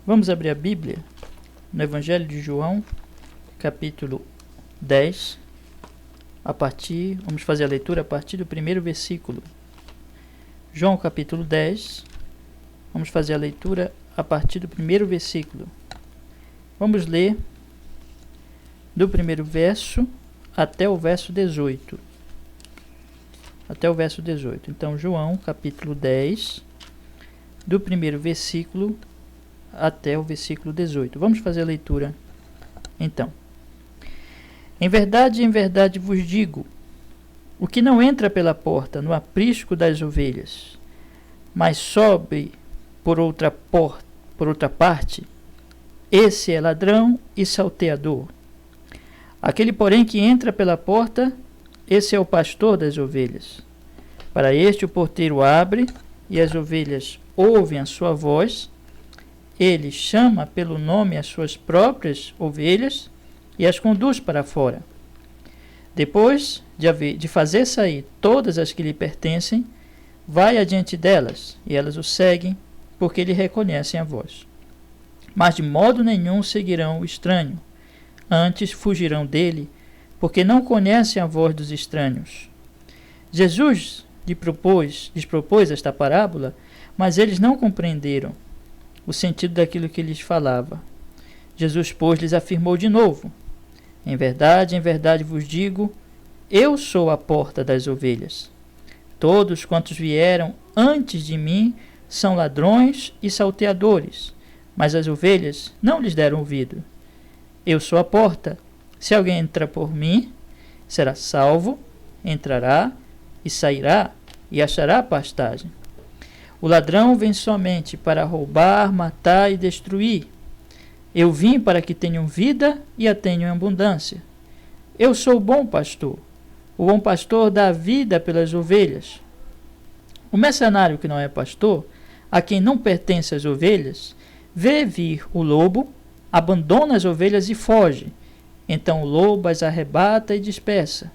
Vamos abrir a Bíblia no Evangelho de João, capítulo 10, vamos fazer a leitura a partir do primeiro versículo. João, capítulo 10, vamos fazer a leitura a partir do primeiro versículo. Vamos ler do primeiro verso até o verso 18. Até o verso 18. Então, João, capítulo 10, do primeiro versículo até o versículo 18. Vamos fazer a leitura, então. Em verdade vos digo, o que não entra pela porta no aprisco das ovelhas, mas sobe por outra parte, esse é ladrão e salteador. Aquele, porém, que entra pela porta, esse é o pastor das ovelhas. Para este o porteiro abre, e as ovelhas ouvem a sua voz. Ele chama pelo nome as suas próprias ovelhas e as conduz para fora. Depois de fazer sair todas as que lhe pertencem, vai adiante delas, e elas o seguem, porque lhe reconhecem a voz. Mas de modo nenhum seguirão o estranho, antes fugirão dele, porque não conhecem a voz dos estranhos. Jesus lhes propôs esta parábola, mas eles não compreenderam o sentido daquilo que lhes falava. Jesus, pois, lhes afirmou de novo: em verdade vos digo, eu sou a porta das ovelhas. Todos quantos vieram antes de mim são ladrões e salteadores, mas as ovelhas não lhes deram ouvido. Eu sou a porta. Se alguém entra por mim, será salvo, entrará e sairá e achará pastagem. O ladrão vem somente para roubar, matar e destruir. Eu vim para que tenham vida e a tenham em abundância. Eu sou o bom pastor. O bom pastor dá a vida pelas ovelhas. O mercenário que não é pastor, a quem não pertence as ovelhas, vê vir o lobo, abandona as ovelhas e foge. Então o lobo as arrebata e dispersa.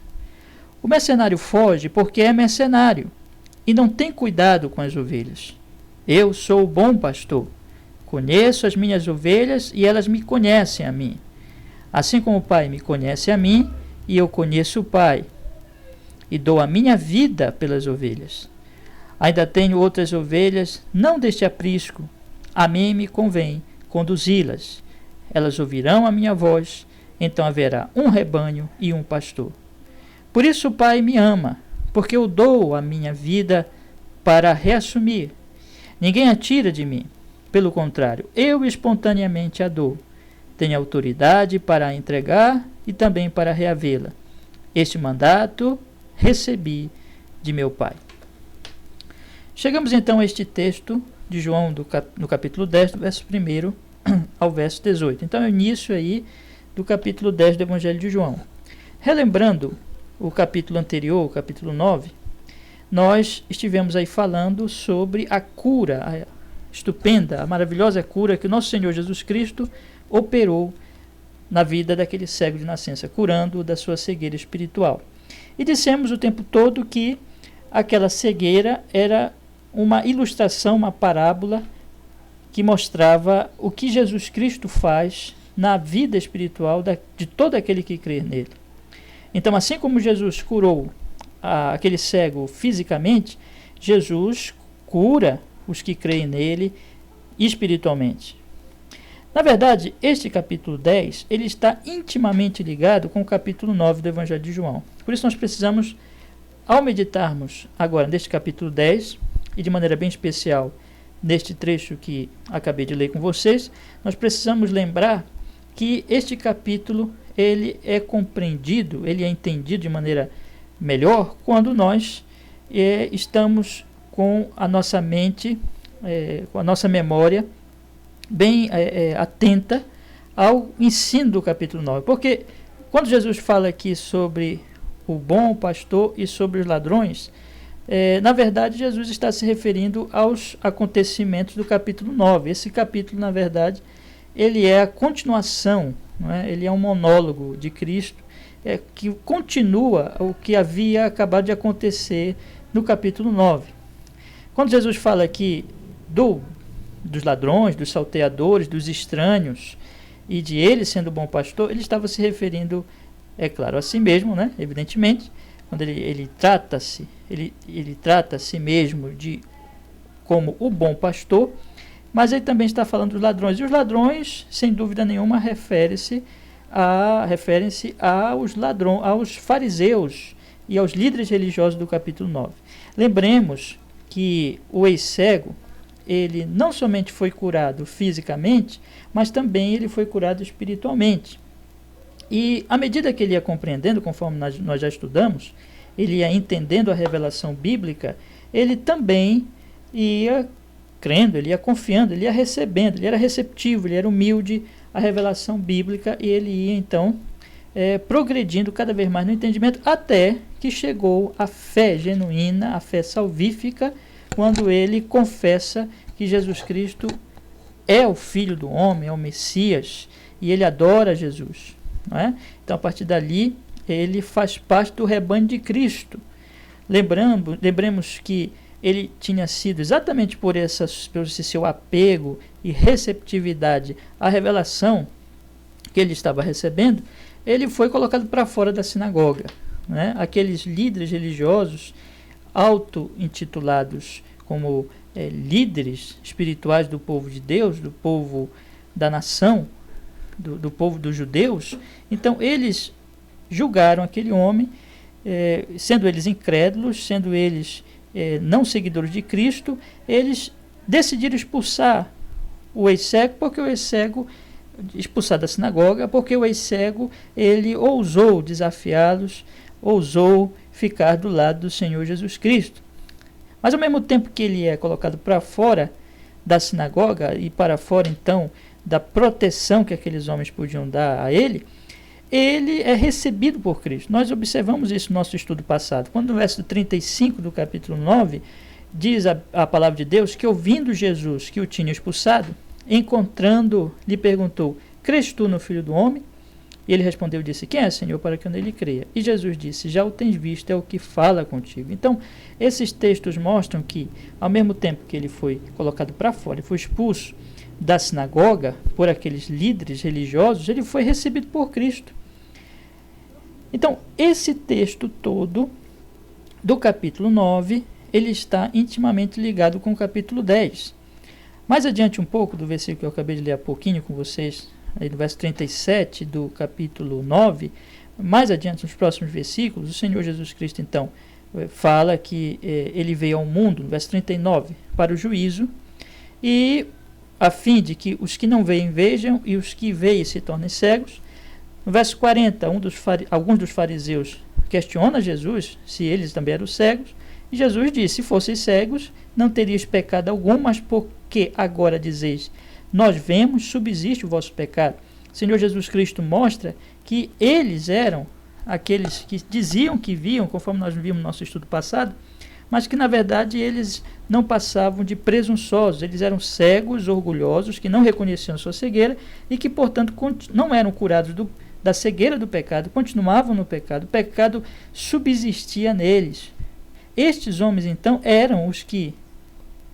O mercenário foge porque é mercenário e não tem cuidado com as ovelhas. Eu sou o bom pastor. Conheço as minhas ovelhas e elas me conhecem a mim. Assim como o Pai me conhece a mim e eu conheço o Pai, e dou a minha vida pelas ovelhas. Ainda tenho outras ovelhas, não deste aprisco. A mim me convém conduzi-las. Elas ouvirão a minha voz, então haverá um rebanho e um pastor. Por isso o Pai me ama, porque eu dou a minha vida para reassumir. Ninguém a tira de mim. Pelo contrário, eu espontaneamente a dou. Tenho autoridade para a entregar e também para reavê-la. Este mandato recebi de meu Pai. Chegamos então a este texto de João, no capítulo 10, do verso 1 ao verso 18. Então é o início aí do capítulo 10 do Evangelho de João. Relembrando o capítulo anterior, o capítulo 9, nós estivemos aí falando sobre a cura, a estupenda, a maravilhosa cura que o nosso Senhor Jesus Cristo operou na vida daquele cego de nascença, curando-o da sua cegueira espiritual. E dissemos o tempo todo que aquela cegueira era uma ilustração, uma parábola que mostrava o que Jesus Cristo faz na vida espiritual de todo aquele que crê nele. Então, assim como Jesus curou aquele cego fisicamente, Jesus cura os que creem nele espiritualmente. Na verdade, este capítulo 10, ele está intimamente ligado com o capítulo 9 do Evangelho de João. Por isso nós precisamos, ao meditarmos agora neste capítulo 10, e de maneira bem especial neste trecho que acabei de ler com vocês, nós precisamos lembrar que este capítulo ele é compreendido, ele é entendido de maneira melhor quando nós estamos com a nossa mente, com a nossa memória bem atenta ao ensino do capítulo 9. Porque quando Jesus fala aqui sobre o bom pastor e sobre os ladrões, na verdade Jesus está se referindo aos acontecimentos do capítulo 9. Esse capítulo, na verdade, ele é a continuação, não é? Ele é um monólogo de Cristo que continua o que havia acabado de acontecer no capítulo 9. Quando Jesus fala aqui do dos ladrões, dos salteadores, dos estranhos, e de ele sendo o bom pastor, ele estava se referindo, é claro, a si mesmo, né? Evidentemente, quando ele trata a si mesmo como o bom pastor, mas ele também está falando dos ladrões. E os ladrões, sem dúvida nenhuma, referem-se aos fariseus e aos líderes religiosos do capítulo 9. Lembremos que o ex-cego, ele não somente foi curado fisicamente, mas também ele foi curado espiritualmente. E à medida que ele ia compreendendo, conforme nós já estudamos, ele ia entendendo a revelação bíblica, ele também ia crendo, ele ia confiando, ele ia recebendo, ele era receptivo, ele era humilde à revelação bíblica, e ele ia então progredindo cada vez mais no entendimento, até que chegou a fé genuína, a fé salvífica, quando ele confessa que Jesus Cristo é o Filho do Homem, é o Messias, e ele adora Jesus. Não é? Então, a partir dali, ele faz parte do rebanho de Cristo. Lembremos que ele tinha sido, exatamente por esse seu apego e receptividade à revelação que ele estava recebendo, ele foi colocado para fora da sinagoga. Né? Aqueles líderes religiosos, auto-intitulados como líderes espirituais do povo de Deus, do povo da nação, do povo dos judeus, então eles julgaram aquele homem, sendo eles incrédulos, sendo eles não seguidores de Cristo, eles decidiram expulsar o ex-cego, porque o ex-cego, expulsar da sinagoga, porque o ex-cego, ele ousou desafiá-los, ousou ficar do lado do Senhor Jesus Cristo. Mas ao mesmo tempo que ele é colocado para fora da sinagoga e para fora então da proteção que aqueles homens podiam dar a ele, ele é recebido por Cristo. Nós observamos isso no nosso estudo passado. Quando no verso 35 do capítulo 9, diz a palavra de Deus que, ouvindo Jesus que o tinha expulsado, encontrando, lhe perguntou: crês tu no Filho do Homem? E ele respondeu e disse: quem é, Senhor, para que eu nele creia? E Jesus disse: já o tens visto, é o que fala contigo. Então, esses textos mostram que, ao mesmo tempo que ele foi colocado para fora e foi expulso da sinagoga por aqueles líderes religiosos, ele foi recebido por Cristo. Então, esse texto todo do capítulo 9, ele está intimamente ligado com o capítulo 10. Mais adiante um pouco do versículo que eu acabei de ler há pouquinho com vocês, aí no verso 37 do capítulo 9, mais adiante nos próximos versículos, o Senhor Jesus Cristo então fala que ele veio ao mundo, no verso 39, para o juízo, e a fim de que os que não veem vejam e os que veem se tornem cegos. No verso 40, alguns dos fariseus questionam Jesus se eles também eram cegos, e Jesus disse: se fossem cegos, não terias pecado algum, mas porque agora dizeis, nós vemos, subsiste o vosso pecado. O Senhor Jesus Cristo mostra que eles eram aqueles que diziam que viam, conforme nós vimos no nosso estudo passado, mas que na verdade eles não passavam de presunçosos, eles eram cegos, orgulhosos, que não reconheciam sua cegueira e que, portanto, não eram curados da cegueira do pecado, continuavam no pecado, o pecado subsistia neles. Estes homens, então, eram os que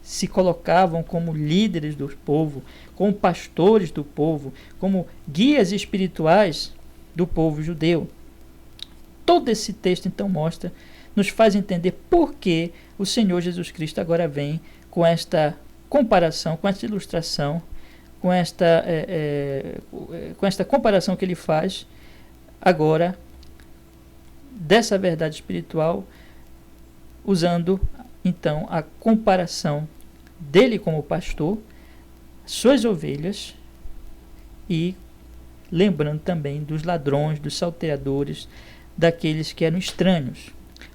se colocavam como líderes do povo, como pastores do povo, como guias espirituais do povo judeu. Todo esse texto, então, nos faz entender por que o Senhor Jesus Cristo agora vem com esta comparação, com esta ilustração, com esta comparação que ele faz agora dessa verdade espiritual, usando então a comparação dele como pastor, suas ovelhas, e lembrando também dos ladrões, dos salteadores, daqueles que eram estranhos.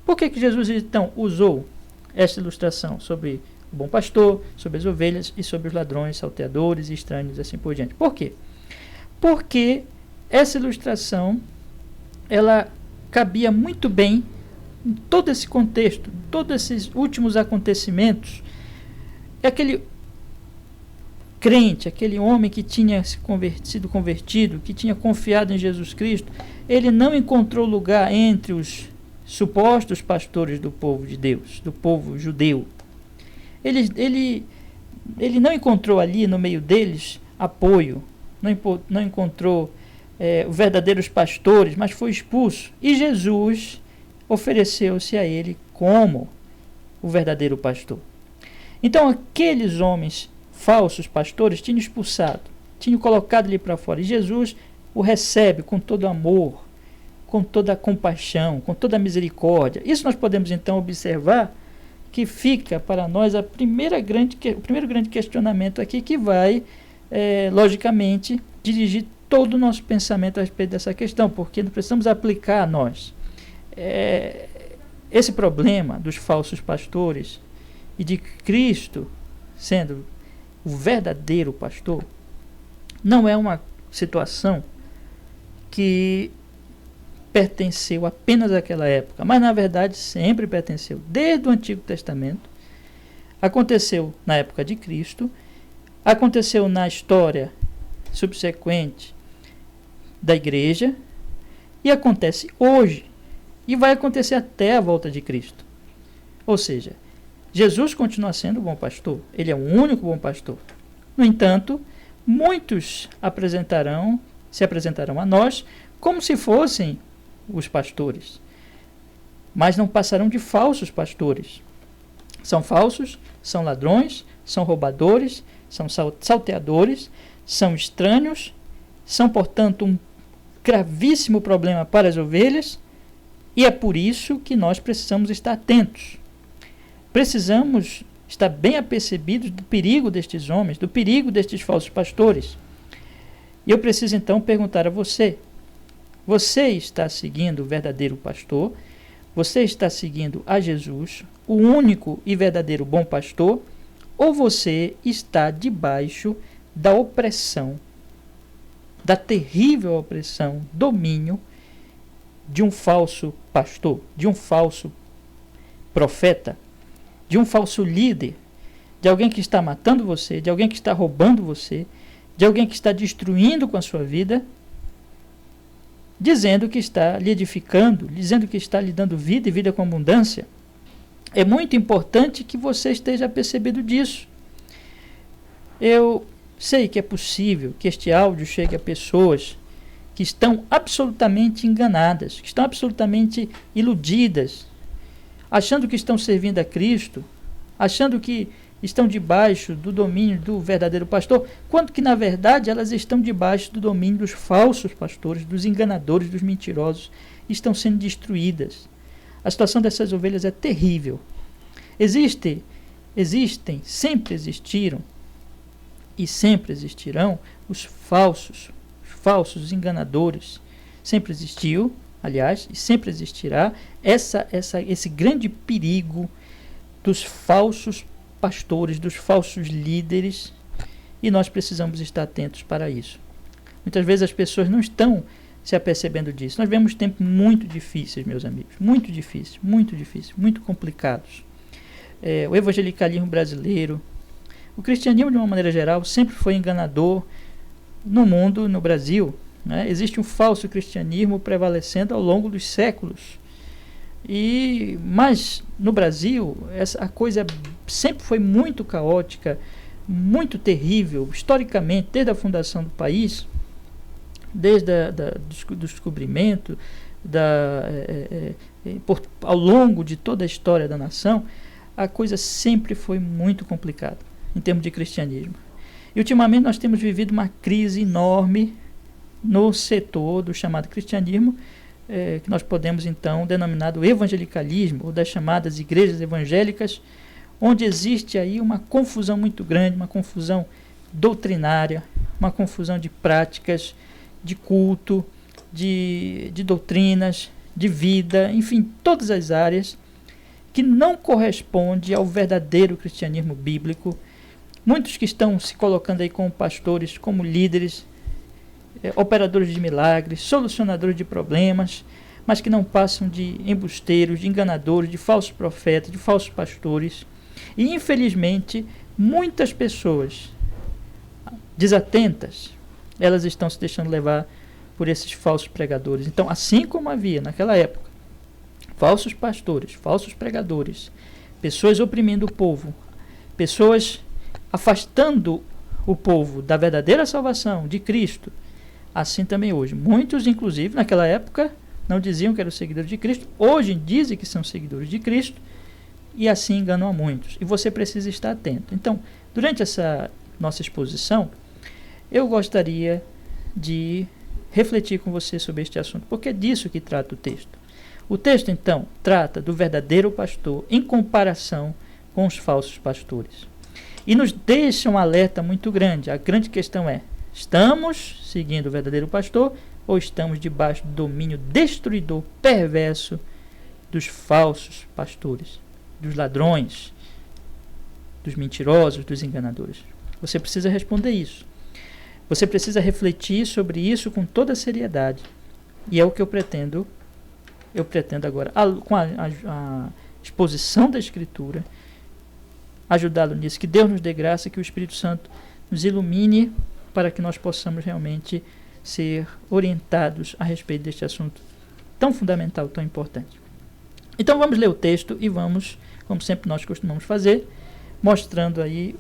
Por que Jesus então usou esta ilustração sobre o bom pastor, sobre as ovelhas e sobre os ladrões, salteadores e estranhos, assim por diante? Por quê? Porque essa ilustração, ela cabia muito bem em todo esse contexto, todos esses últimos acontecimentos. Aquele crente, aquele homem que tinha sido convertido, que tinha confiado em Jesus Cristo, ele não encontrou lugar entre os supostos pastores do povo de Deus, do povo judeu. Ele ele não encontrou ali no meio deles apoio, não encontrou os verdadeiros pastores, mas foi expulso. E Jesus ofereceu-se a ele como o verdadeiro pastor. Então aqueles homens falsos pastores tinham expulsado, tinham colocado ele para fora. E Jesus o recebe com todo amor, com toda a compaixão, com toda a misericórdia. Isso nós podemos então observar que fica para nós o primeiro grande questionamento aqui, que vai, logicamente, dirigir todo o nosso pensamento a respeito dessa questão, porque nós precisamos aplicar a nós. Esse problema dos falsos pastores e de Cristo sendo o verdadeiro pastor não é uma situação que pertenceu apenas àquela época, mas na verdade sempre pertenceu, desde o Antigo Testamento. Aconteceu na época de Cristo, aconteceu na história subsequente da igreja e acontece hoje e vai acontecer até a volta de Cristo. Ou seja, Jesus continua sendo o bom pastor, ele é o único bom pastor. No entanto, muitos se apresentarão a nós como se fossem os pastores, mas não passarão de falsos pastores. São falsos, são ladrões, são roubadores, são salteadores, são estranhos, são, portanto, um gravíssimo problema para as ovelhas, e é por isso que nós precisamos estar atentos. Precisamos estar bem apercebidos do perigo destes homens, do perigo destes falsos pastores. E eu preciso então perguntar a você: você está seguindo o verdadeiro pastor? Você está seguindo a Jesus, o único e verdadeiro bom pastor? Ou você está debaixo da opressão, da terrível opressão, domínio de um falso pastor, de um falso profeta, de um falso líder, de alguém que está matando você, de alguém que está roubando você, de alguém que está destruindo com a sua vida, dizendo que está lhe edificando, dizendo que está lhe dando vida e vida com abundância? É muito importante que você esteja apercebido disso. Eu sei que é possível que este áudio chegue a pessoas que estão absolutamente enganadas, que estão absolutamente iludidas, achando que estão servindo a Cristo, achando que estão debaixo do domínio do verdadeiro pastor, quando que, na verdade, elas estão debaixo do domínio dos falsos pastores, dos enganadores, dos mentirosos, e estão sendo destruídas. A situação dessas ovelhas é terrível. Existem, sempre existiram e sempre existirão os falsos enganadores. Sempre existiu, aliás, e sempre existirá esse grande perigo dos falsos pastores, dos falsos líderes, e nós precisamos estar atentos para isso. Muitas vezes as pessoas não estão se apercebendo disso. Nós vemos tempos muito difíceis, meus amigos, muito difíceis, muito complicados. O evangelicalismo brasileiro, o cristianismo de uma maneira geral, sempre foi enganador no mundo, no Brasil, né? Existe um falso cristianismo prevalecendo ao longo dos séculos. Mas no Brasil a coisa sempre foi muito caótica, muito terrível, historicamente, desde a fundação do país, desde do descobrimento, ao longo de toda a história da nação, a coisa sempre foi muito complicada em termos de cristianismo. E ultimamente nós temos vivido uma crise enorme no setor do chamado cristianismo, que nós podemos então denominar do evangelicalismo, ou das chamadas igrejas evangélicas, onde existe aí uma confusão muito grande, uma confusão doutrinária, uma confusão de práticas, de culto, de doutrinas, de vida, enfim, todas as áreas que não corresponde ao verdadeiro cristianismo bíblico. Muitos que estão se colocando aí como pastores, como líderes, operadores de milagres, solucionadores de problemas, mas que não passam de embusteiros, de enganadores, de falsos profetas, de falsos pastores. E infelizmente muitas pessoas desatentas, elas estão se deixando levar por esses falsos pregadores. Então, assim como havia naquela época falsos pastores, falsos pregadores, pessoas oprimindo o povo, pessoas afastando o povo da verdadeira salvação de Cristo, assim também hoje. Muitos, inclusive, naquela época, não diziam que eram seguidores de Cristo, hoje dizem que são seguidores de Cristo, e assim enganam a muitos. E você precisa estar atento. Então, durante essa nossa exposição, eu gostaria de refletir com você sobre este assunto, porque é disso que trata o texto. O texto, então, trata do verdadeiro pastor em comparação com os falsos pastores. E nos deixa um alerta muito grande. A grande questão é: estamos seguindo o verdadeiro pastor ou estamos debaixo do domínio destruidor, perverso dos falsos pastores, dos ladrões, dos mentirosos, dos enganadores? Você precisa responder isso. Você precisa refletir sobre isso com toda a seriedade. E é o que eu pretendo agora, com a exposição da Escritura, ajudá-lo nisso. Que Deus nos dê graça, que o Espírito Santo nos ilumine para que nós possamos realmente ser orientados a respeito deste assunto tão fundamental, tão importante. Então vamos ler o texto e vamos, como sempre nós costumamos fazer, mostrando aí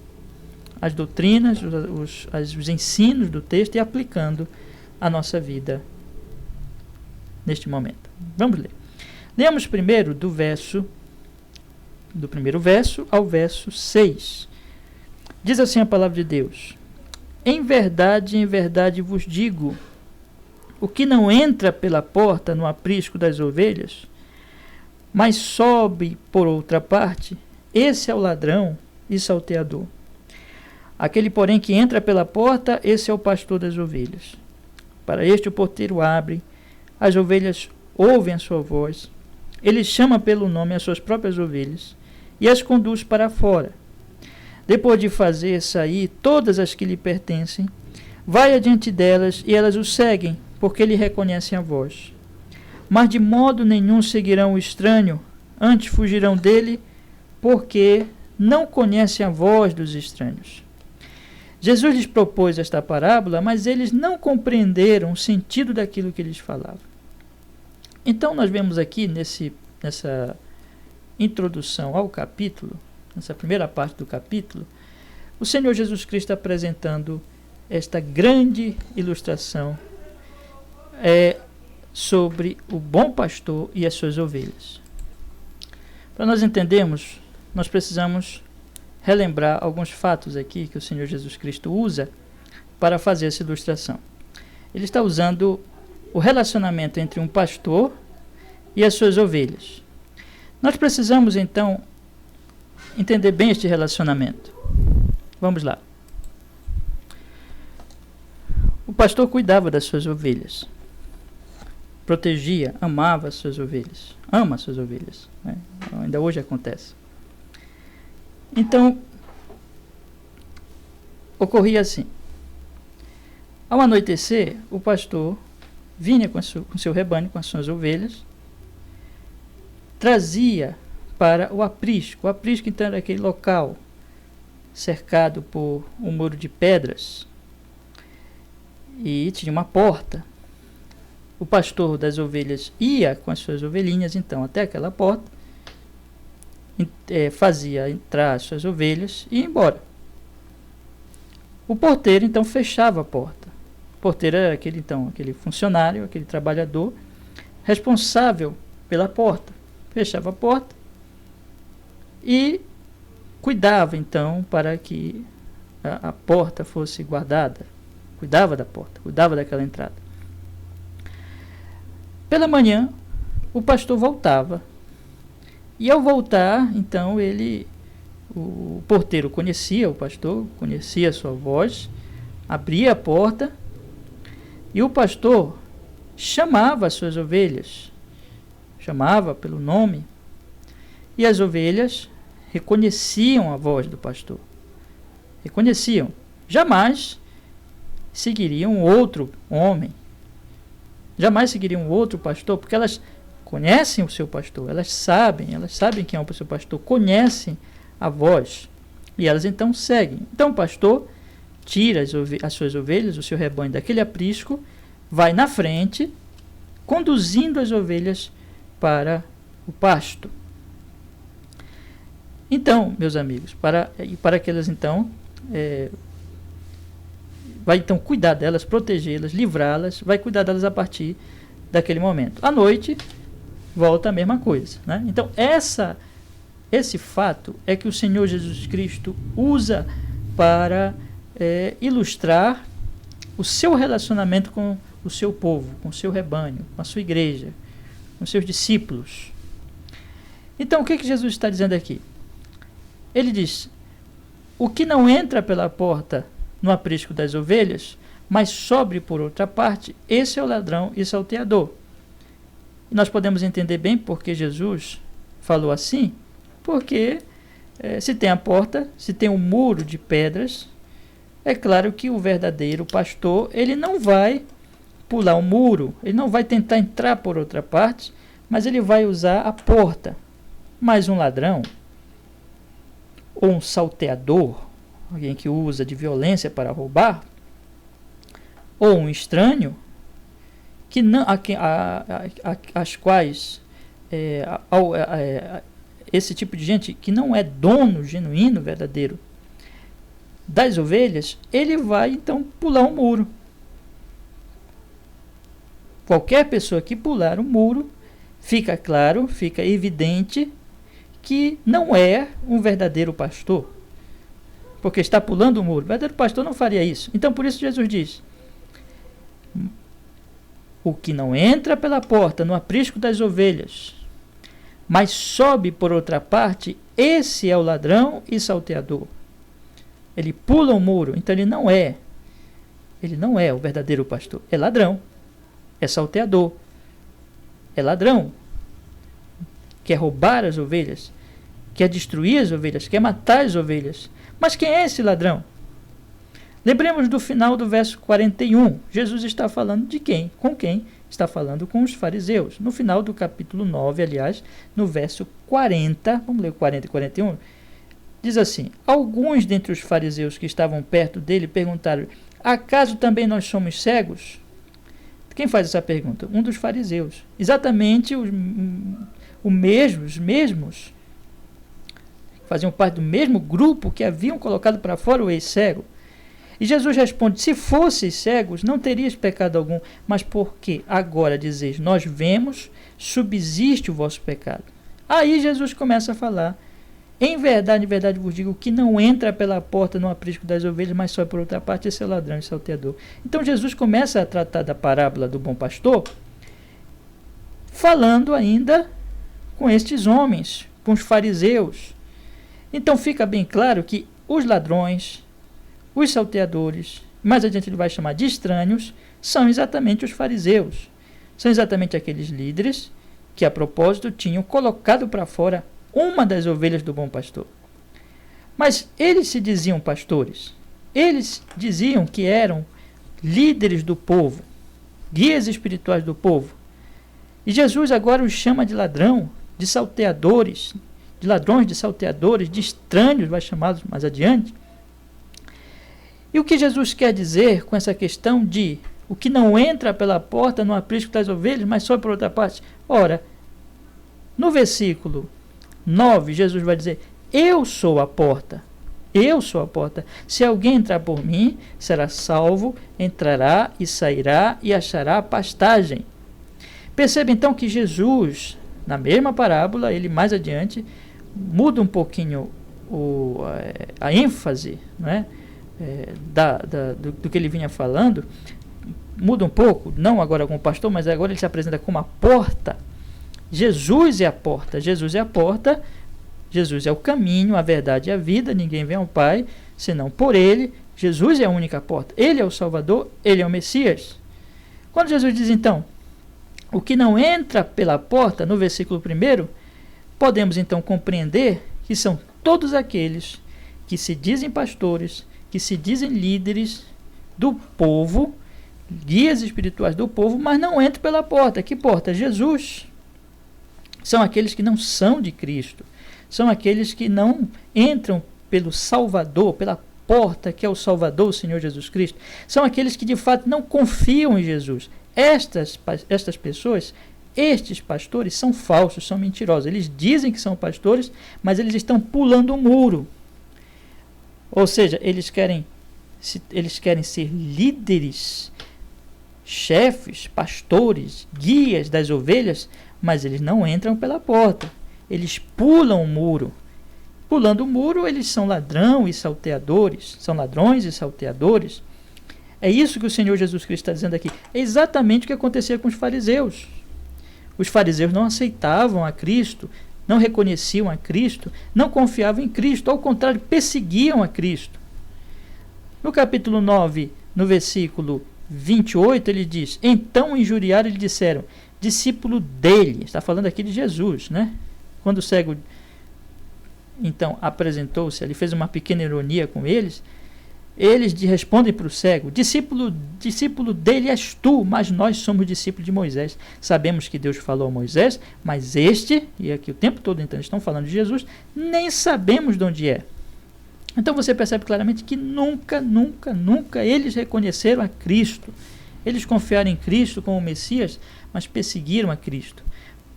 as doutrinas, os ensinos do texto e aplicando a nossa vida neste momento. Vamos ler. Leamos primeiro do primeiro verso ao verso 6. Diz assim a palavra de Deus: em verdade vos digo, o que não entra pela porta no aprisco das ovelhas, mas sobe por outra parte, esse é o ladrão e salteador. Aquele, porém, que entra pela porta, esse é o pastor das ovelhas. Para este o porteiro abre, as ovelhas ouvem a sua voz, ele chama pelo nome as suas próprias ovelhas e as conduz para fora. Depois de fazer sair todas as que lhe pertencem, vai adiante delas e elas o seguem, porque lhe reconhecem a voz. Mas de modo nenhum seguirão o estranho, antes fugirão dele, porque não conhecem a voz dos estranhos. Jesus lhes propôs esta parábola, mas eles não compreenderam o sentido daquilo que lhes falava. Então nós vemos aqui nessa introdução ao capítulo, nessa primeira parte do capítulo, o Senhor Jesus Cristo apresentando esta grande ilustração sobre o bom pastor e as suas ovelhas. Para nós entendermos, nós precisamos relembrar alguns fatos aqui que o Senhor Jesus Cristo usa para fazer essa ilustração. Ele está usando o relacionamento entre um pastor e as suas ovelhas. Nós precisamos, então, entender bem este relacionamento. Vamos lá. O pastor cuidava das suas ovelhas, protegia, amava as suas ovelhas, ama as suas ovelhas, né? Ainda hoje acontece. Então, ocorria assim: ao anoitecer, o pastor vinha com seu rebanho, com as suas ovelhas, trazia para o aprisco. O aprisco, então, era aquele local cercado por um muro de pedras e tinha uma porta. O pastor das ovelhas ia com as suas ovelhinhas, então, até aquela porta, fazia entrar as suas ovelhas e ia embora. O porteiro, então, fechava a porta. O porteiro era aquele funcionário, aquele trabalhador responsável pela porta. Fechava a porta e cuidava, então, para que a porta fosse guardada. Cuidava da porta, cuidava daquela entrada. Pela manhã, o pastor voltava. E ao voltar, então, o porteiro conhecia o pastor, conhecia a sua voz, abria a porta e o pastor chamava as suas ovelhas, chamava pelo nome, e as ovelhas reconheciam a voz do pastor. Reconheciam. Jamais seguiriam outro homem, jamais seguiriam outro pastor, porque elas conhecem o seu pastor, elas sabem quem é o seu pastor, conhecem a voz, e elas então seguem. Então o pastor tira as suas ovelhas, o seu rebanho daquele aprisco, vai na frente, conduzindo as ovelhas para o pasto. Então, meus amigos, para que elas então vai então cuidar delas, protegê-las, livrá-las, vai cuidar delas a partir daquele momento. À noite, volta a mesma coisa, né? Então, esse fato é que o Senhor Jesus Cristo usa para ilustrar o seu relacionamento com o seu povo, com o seu rebanho, com a sua igreja, com os seus discípulos. Então, o que Jesus está dizendo aqui? Ele diz: o que não entra pela porta no aprisco das ovelhas, mas sobe por outra parte, esse é o ladrão e salteador. E nós podemos entender bem porque Jesus falou assim, porque se tem a porta, se tem um muro de pedras, é claro que o verdadeiro pastor, ele não vai pular o muro, ele não vai tentar entrar por outra parte, mas ele vai usar a porta. Mas um ladrão, ou um salteador, alguém que usa de violência para roubar, ou um estranho, que não, as quais esse tipo de gente que não é dono genuíno, verdadeiro das ovelhas, ele vai então pular um muro. Qualquer pessoa que pular um muro, fica claro, fica evidente que não é um verdadeiro pastor, porque está pulando o muro. O verdadeiro pastor não faria isso. Então, por isso Jesus diz: o que não entra pela porta no aprisco das ovelhas, mas sobe por outra parte, esse é o ladrão e salteador. Ele pula o muro, então ele não é o verdadeiro pastor. É ladrão, é salteador, é ladrão, quer roubar as ovelhas, quer destruir as ovelhas, quer matar as ovelhas. Mas quem é esse ladrão? Lembremos do final do verso 41. Jesus está falando de quem? Com quem? Está falando com os fariseus. No final do capítulo 9, aliás, no verso 40, vamos ler o 40 e 41, diz assim: alguns dentre os fariseus que estavam perto dele perguntaram: acaso também nós somos cegos? Quem faz essa pergunta? Um dos fariseus. Exatamente os mesmos faziam parte do mesmo grupo que haviam colocado para fora o ex-cego. E Jesus responde: se fosseis cegos, não terias pecado algum, mas porque agora dizeis, nós vemos, subsiste o vosso pecado. Aí Jesus começa a falar: em verdade vos digo, que não entra pela porta no aprisco das ovelhas, mas só por outra parte, esse é o ladrão e salteador. Então Jesus começa a tratar da parábola do bom pastor, falando ainda com estes homens, com os fariseus. Então fica bem claro que os ladrões, os salteadores, mais adiante ele vai chamar de estranhos, são exatamente os fariseus. São exatamente aqueles líderes que, a propósito, tinham colocado para fora uma das ovelhas do bom pastor. Mas eles se diziam pastores. Eles diziam que eram líderes do povo, guias espirituais do povo. E Jesus agora os chama de ladrão, de salteadores, de ladrões, de salteadores, de estranhos, vai chamá-los mais adiante. E o que Jesus quer dizer com essa questão de o que não entra pela porta no aprisco das ovelhas, mas só por outra parte? Ora, no versículo 9, Jesus vai dizer: eu sou a porta, eu sou a porta. Se alguém entrar por mim, será salvo, entrará e sairá e achará pastagem. Perceba então que Jesus, na mesma parábola, ele mais adiante, muda um pouquinho a ênfase, não é? Do que ele vinha falando, muda um pouco, não agora como pastor, mas agora ele se apresenta como a porta. Jesus é a porta, Jesus é a porta, Jesus é o caminho, a verdade e a vida, ninguém vem ao Pai senão por ele. Jesus é a única porta, ele é o Salvador, ele é o Messias. Quando Jesus diz então, o que não entra pela porta, no versículo 1, podemos então compreender que são todos aqueles que se dizem pastores, que se dizem líderes do povo, guias espirituais do povo, mas não entram pela porta. Que porta? Jesus. São aqueles que não são de Cristo. São aqueles que não entram pelo Salvador, pela porta que é o Salvador, o Senhor Jesus Cristo. São aqueles que de fato não confiam em Jesus. Estas pessoas, estes pastores são falsos, são mentirosos. Eles dizem que são pastores, mas eles estão pulando o muro. Ou seja, eles querem ser líderes, chefes, pastores, guias das ovelhas, mas eles não entram pela porta. Eles pulam o muro. Pulando o muro, eles são ladrões e salteadores. É isso que o Senhor Jesus Cristo está dizendo aqui. É exatamente o que acontecia com os fariseus. Os fariseus não aceitavam a Cristo, não reconheciam a Cristo, não confiavam em Cristo, ao contrário, perseguiam a Cristo. No capítulo 9, no versículo 28, ele diz: então injuriaram e lhe disseram, discípulo dele, está falando aqui de Jesus, né? Quando o cego então apresentou-se, ele fez uma pequena ironia com eles, eles respondem para o cego, discípulo dele és tu, mas nós somos discípulos de Moisés. Sabemos que Deus falou a Moisés, mas este, e aqui o tempo todo então estão falando de Jesus, nem sabemos de onde é. Então você percebe claramente que nunca eles reconheceram a Cristo. Eles confiaram em Cristo como Messias, mas perseguiram a Cristo.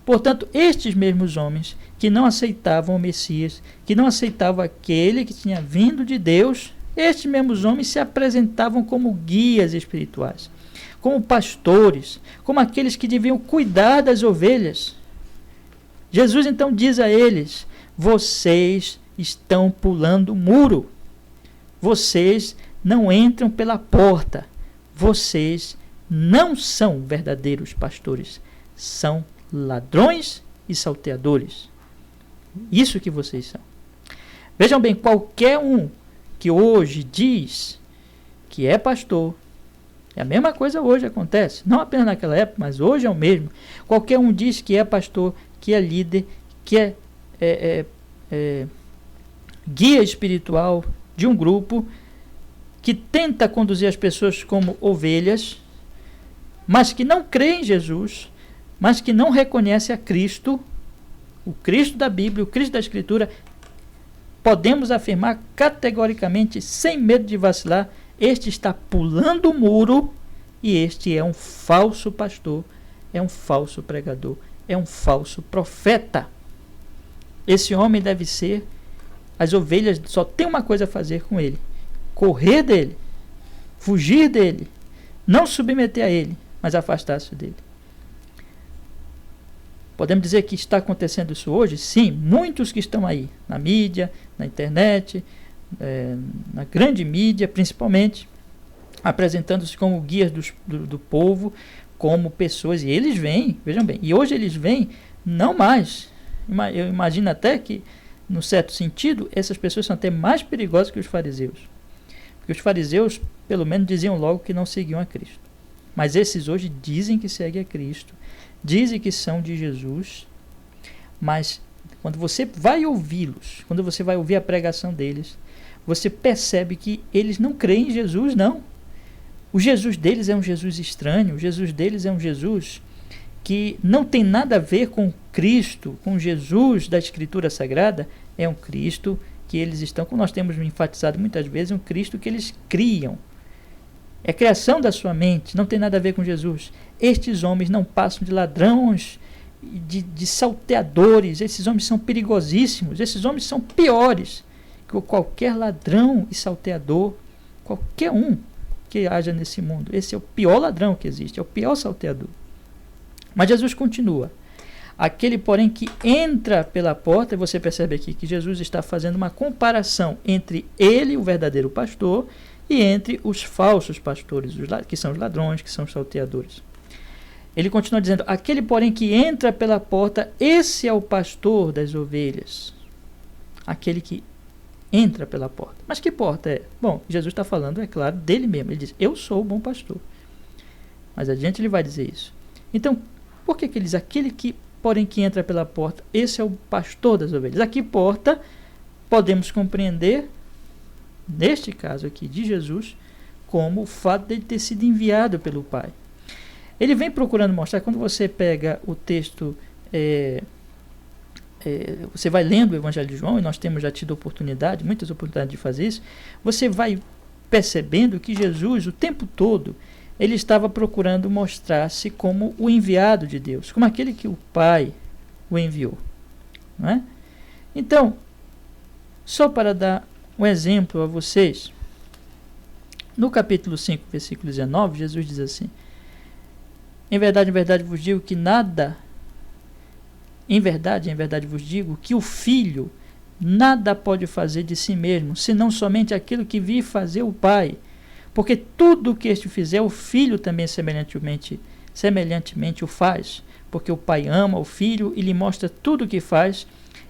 Portanto, estes mesmos homens que não aceitavam o Messias, que não aceitavam aquele que tinha vindo de Deus, estes mesmos homens se apresentavam como guias espirituais, como pastores, como aqueles que deviam cuidar das ovelhas. Jesus então diz a eles: vocês estão pulando o muro, vocês não entram pela porta, vocês não são verdadeiros pastores, são ladrões e salteadores. Isso que vocês são. Vejam bem, qualquer um que hoje diz que é pastor, é a mesma coisa hoje acontece, não apenas naquela época, mas hoje é o mesmo. Qualquer um diz que é pastor, que é líder, que é guia espiritual de um grupo, que tenta conduzir as pessoas como ovelhas, mas que não crê em Jesus, mas que não reconhece a Cristo, o Cristo da Bíblia, o Cristo da Escritura. Podemos afirmar categoricamente, sem medo de vacilar, este está pulando o muro e este é um falso pastor, é um falso pregador, é um falso profeta. Esse homem deve ser, as ovelhas só tem uma coisa a fazer com ele: correr dele, fugir dele, não submeter a ele, mas afastar-se dele. Podemos dizer que está acontecendo isso hoje? Sim, muitos que estão aí, na mídia, na internet, na grande mídia principalmente, apresentando-se como guias do povo, como pessoas, e eles vêm, vejam bem, e hoje eles vêm, não mais, eu imagino até que, num certo sentido, essas pessoas são até mais perigosas que os fariseus, porque os fariseus, pelo menos, diziam logo que não seguiam a Cristo, mas esses hoje dizem que seguem a Cristo, dizem que são de Jesus, mas quando você vai ouvi-los, quando você vai ouvir a pregação deles, você percebe que eles não creem em Jesus, não. O Jesus deles é um Jesus estranho, o Jesus deles é um Jesus que não tem nada a ver com Cristo, com Jesus da Escritura Sagrada. É um Cristo que eles estão, como nós temos enfatizado muitas vezes, um Cristo que eles criam. É criação da sua mente, não tem nada a ver com Jesus. Estes homens não passam de ladrões, de salteadores. Esses homens são perigosíssimos. Esses homens são piores que qualquer ladrão e salteador, qualquer um que haja nesse mundo. Esse é o pior ladrão que existe, é o pior salteador. Mas Jesus continua: aquele, porém, que entra pela porta, e você percebe aqui que Jesus está fazendo uma comparação entre ele, o verdadeiro pastor, e entre os falsos pastores, que são os ladrões, que são os salteadores. Ele continua dizendo: aquele, porém, que entra pela porta, esse é o pastor das ovelhas. Aquele que entra pela porta. Mas que porta é? Bom, Jesus está falando, é claro, dele mesmo. Ele diz: eu sou o bom pastor. Mas adiante ele vai dizer isso. Então, por que ele diz: aquele que, porém, que entra pela porta, esse é o pastor das ovelhas? Aqui, porta, podemos compreender, neste caso aqui de Jesus, como o fato de ele ter sido enviado pelo Pai. Ele vem procurando mostrar, quando você pega o texto, você vai lendo o Evangelho de João, e nós temos já tido muitas oportunidades de fazer isso, você vai percebendo que Jesus, o tempo todo, ele estava procurando mostrar-se como o enviado de Deus, como aquele que o Pai o enviou. Não é? Então, só para dar um exemplo a vocês. No capítulo 5, versículo 19, Jesus diz assim: em verdade vos digo que nada, em verdade vos digo que o Filho nada pode fazer de si mesmo, senão somente aquilo que vi fazer o Pai. Porque tudo o que este fizer, o Filho também semelhantemente o faz. Porque o Pai ama o Filho e lhe mostra tudo o que faz,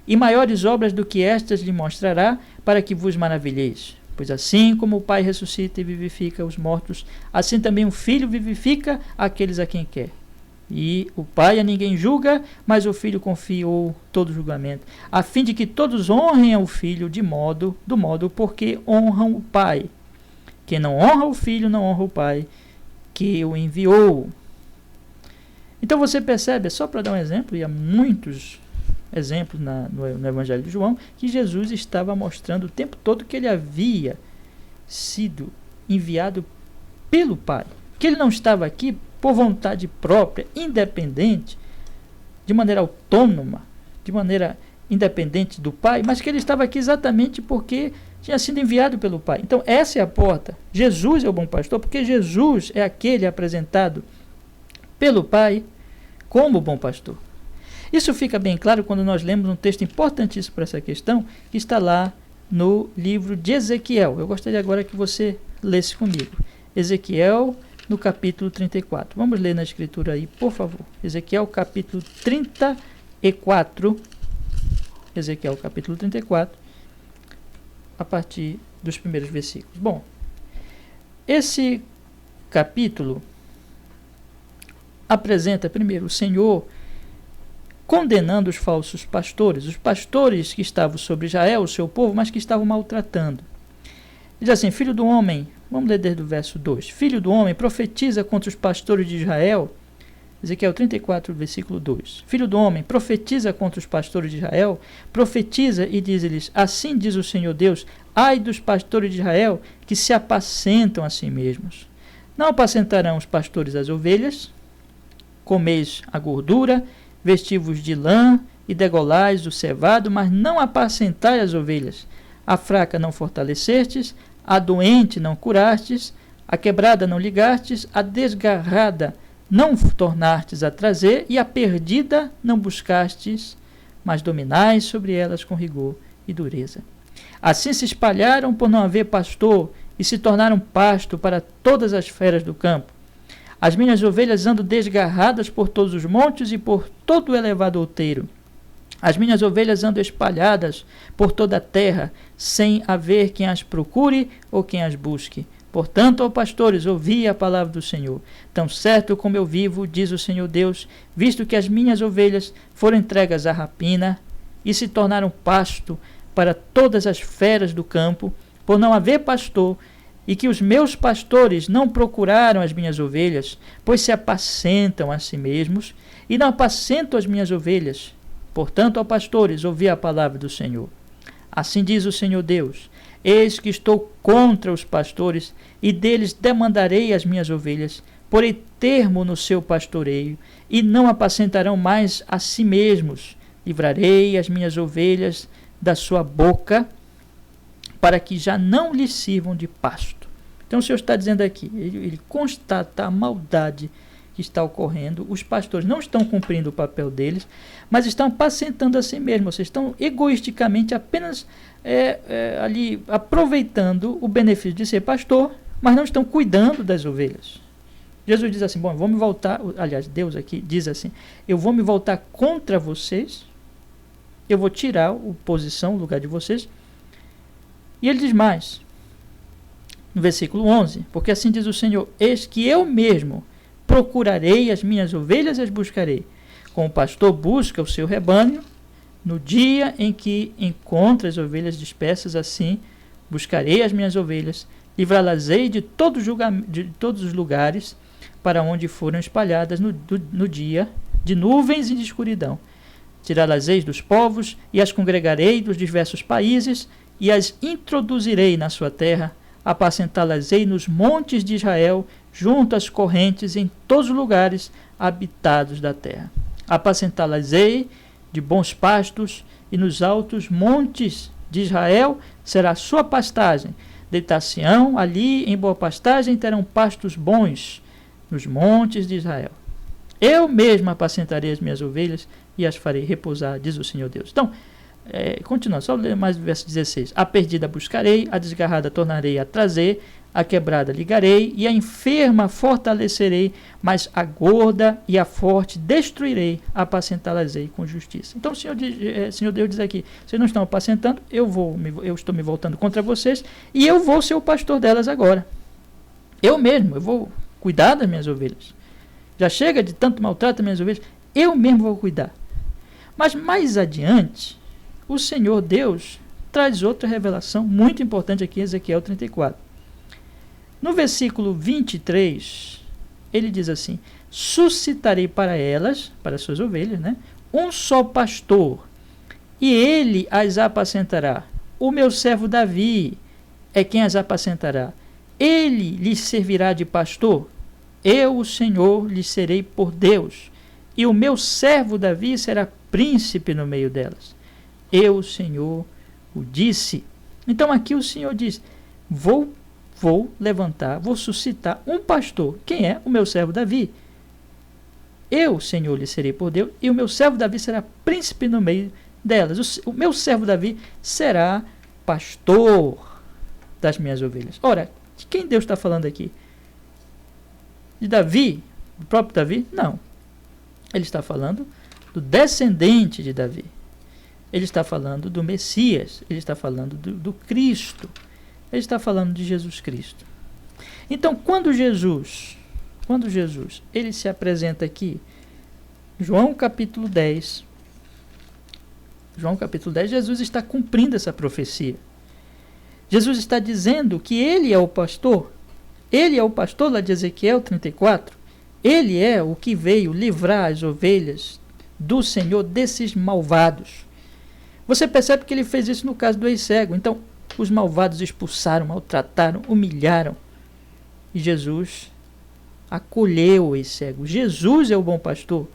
e maiores obras do que estas lhe mostrará, para que vos maravilheis. Pois assim como o Pai ressuscita e vivifica os mortos, assim também o Filho vivifica aqueles a quem quer. E o Pai a ninguém julga, mas o Filho confiou todo o julgamento, a fim de que todos honrem ao Filho do modo porque honram o Pai. Quem não honra o Filho, não honra o Pai que o enviou. Então você percebe, só para dar um exemplo, e há muitos exemplos no Evangelho de João, que Jesus estava mostrando o tempo todo que ele havia sido enviado pelo Pai. Que ele não estava aqui por vontade própria, independente, de maneira autônoma, de maneira independente do Pai, mas que ele estava aqui exatamente porque tinha sido enviado pelo Pai. Então essa é a porta. Jesus é o bom pastor, porque Jesus é aquele apresentado pelo Pai como o bom pastor. Isso fica bem claro quando nós lemos um texto importantíssimo para essa questão, que está lá no livro de Ezequiel. Eu gostaria agora que você lesse comigo. Ezequiel, no capítulo 34. Vamos ler na escritura aí, por favor. Ezequiel, capítulo 34. Ezequiel, capítulo 34, a partir dos primeiros versículos. Bom, esse capítulo apresenta primeiro o Senhor condenando os falsos pastores, os pastores que estavam sobre Israel, o seu povo, mas que estavam maltratando. Diz assim: filho do homem, vamos ler desde o verso 2, filho do homem, profetiza contra os pastores de Israel. Ezequiel 34, versículo 2. Filho do homem, profetiza contra os pastores de Israel, profetiza e diz-lhes: assim diz o Senhor Deus, ai dos pastores de Israel, que se apacentam a si mesmos. Não apacentarão os pastores as ovelhas, comeis a gordura, vestivos de lã e degolais o cevado, mas não apacentai as ovelhas. A fraca não fortalecestes, a doente não curastes, a quebrada não ligastes, a desgarrada não tornastes a trazer, e a perdida não buscastes, mas dominais sobre elas com rigor e dureza. Assim se espalharam por não haver pastor, e se tornaram pasto para todas as feras do campo. As minhas ovelhas andam desgarradas por todos os montes e por todo o elevado outeiro. As minhas ovelhas andam espalhadas por toda a terra, sem haver quem as procure ou quem as busque. Portanto, ó pastores, ouvi a palavra do Senhor. Tão certo como eu vivo, diz o Senhor Deus, visto que as minhas ovelhas foram entregas à rapina e se tornaram pasto para todas as feras do campo, por não haver pastor, e que os meus pastores não procuraram as minhas ovelhas, pois se apacentam a si mesmos, e não apacentam as minhas ovelhas. Portanto, ó pastores, ouvi a palavra do Senhor. Assim diz o Senhor Deus: eis que estou contra os pastores, e deles demandarei as minhas ovelhas, porei termo no seu pastoreio, e não apacentarão mais a si mesmos. Livrarei as minhas ovelhas da sua boca, para que já não lhes sirvam de pasto. Então o Senhor está dizendo aqui, ele constata a maldade que está ocorrendo. Os pastores não estão cumprindo o papel deles, mas estão apacentando a si mesmos, vocês estão egoisticamente apenas ali aproveitando o benefício de ser pastor, mas não estão cuidando das ovelhas. Jesus diz assim: bom, eu vou me voltar, aliás, Deus aqui diz assim: eu vou me voltar contra vocês, eu vou tirar a posição, o lugar de vocês. E ele diz mais, no versículo 11: porque assim diz o Senhor, eis que eu mesmo procurarei as minhas ovelhas e as buscarei, como o pastor busca o seu rebanho, no dia em que encontra as ovelhas dispersas, assim buscarei as minhas ovelhas, livrá-las-ei de todos os lugares para onde foram espalhadas no dia de nuvens e de escuridão. Tirá-las-ei dos povos e as congregarei dos diversos países e as introduzirei na sua terra, apacentá-las-ei nos montes de Israel, junto às correntes, em todos os lugares habitados da terra. Apacentá-las-ei de bons pastos e nos altos montes de Israel será a sua pastagem. Deitar-se-ão ali em boa pastagem, terão pastos bons nos montes de Israel. Eu mesmo apacentarei as minhas ovelhas e as farei repousar, diz o Senhor Deus. Então, continua, só ler mais o verso 16. A perdida buscarei, a desgarrada tornarei a trazer, a quebrada ligarei e a enferma fortalecerei, mas a gorda e a forte destruirei, apacentá-las-ei com justiça. Então o Senhor Deus diz aqui, vocês não estão apacentando, eu estou me voltando contra vocês e eu vou ser o pastor delas agora. Eu vou cuidar das minhas ovelhas. Já chega de tanto maltrato das minhas ovelhas, eu mesmo vou cuidar. Mas mais adiante, o Senhor Deus traz outra revelação muito importante aqui em Ezequiel 34. No versículo 23, ele diz assim, suscitarei para elas, para as suas ovelhas, um só pastor, e ele as apacentará. O meu servo Davi é quem as apacentará. Ele lhes servirá de pastor. Eu, o Senhor, lhes serei por Deus. E o meu servo Davi será príncipe no meio delas. Eu, o Senhor, o disse. Então aqui o Senhor diz, vou levantar, vou suscitar um pastor. Quem é? O meu servo Davi. Eu, Senhor, lhe serei por Deus, e o meu servo Davi será príncipe no meio delas. O meu servo Davi será pastor das minhas ovelhas. Ora, de quem Deus está falando aqui? De Davi? Do próprio Davi? Não. Ele está falando do descendente de Davi. Ele está falando do Messias. Ele está falando do Cristo. Ele está falando de Jesus Cristo. Então, quando Jesus ele se apresenta aqui, João capítulo 10, Jesus está cumprindo essa profecia. Jesus está dizendo que ele é o pastor lá de Ezequiel 34, ele é o que veio livrar as ovelhas do Senhor desses malvados. Você percebe que ele fez isso no caso do ex-cego. Então, os malvados expulsaram, maltrataram, humilharam. E Jesus acolheu o ex-cego. Jesus é o bom pastor.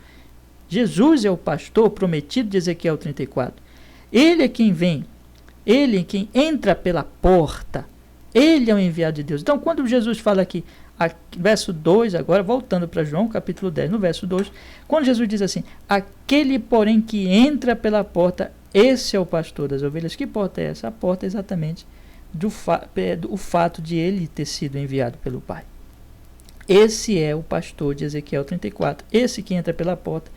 Jesus é o pastor prometido de Ezequiel 34. Ele é quem vem. Ele é quem entra pela porta. Ele é o enviado de Deus. Então, quando Jesus fala aqui, verso 2, agora voltando para João, capítulo 10, no verso 2, quando Jesus diz assim, aquele, porém, que entra pela porta, esse é o pastor das ovelhas. Que porta é essa? A porta é exatamente do fato de ele ter sido enviado pelo Pai. Esse é o pastor de Ezequiel 34. Esse que entra pela porta,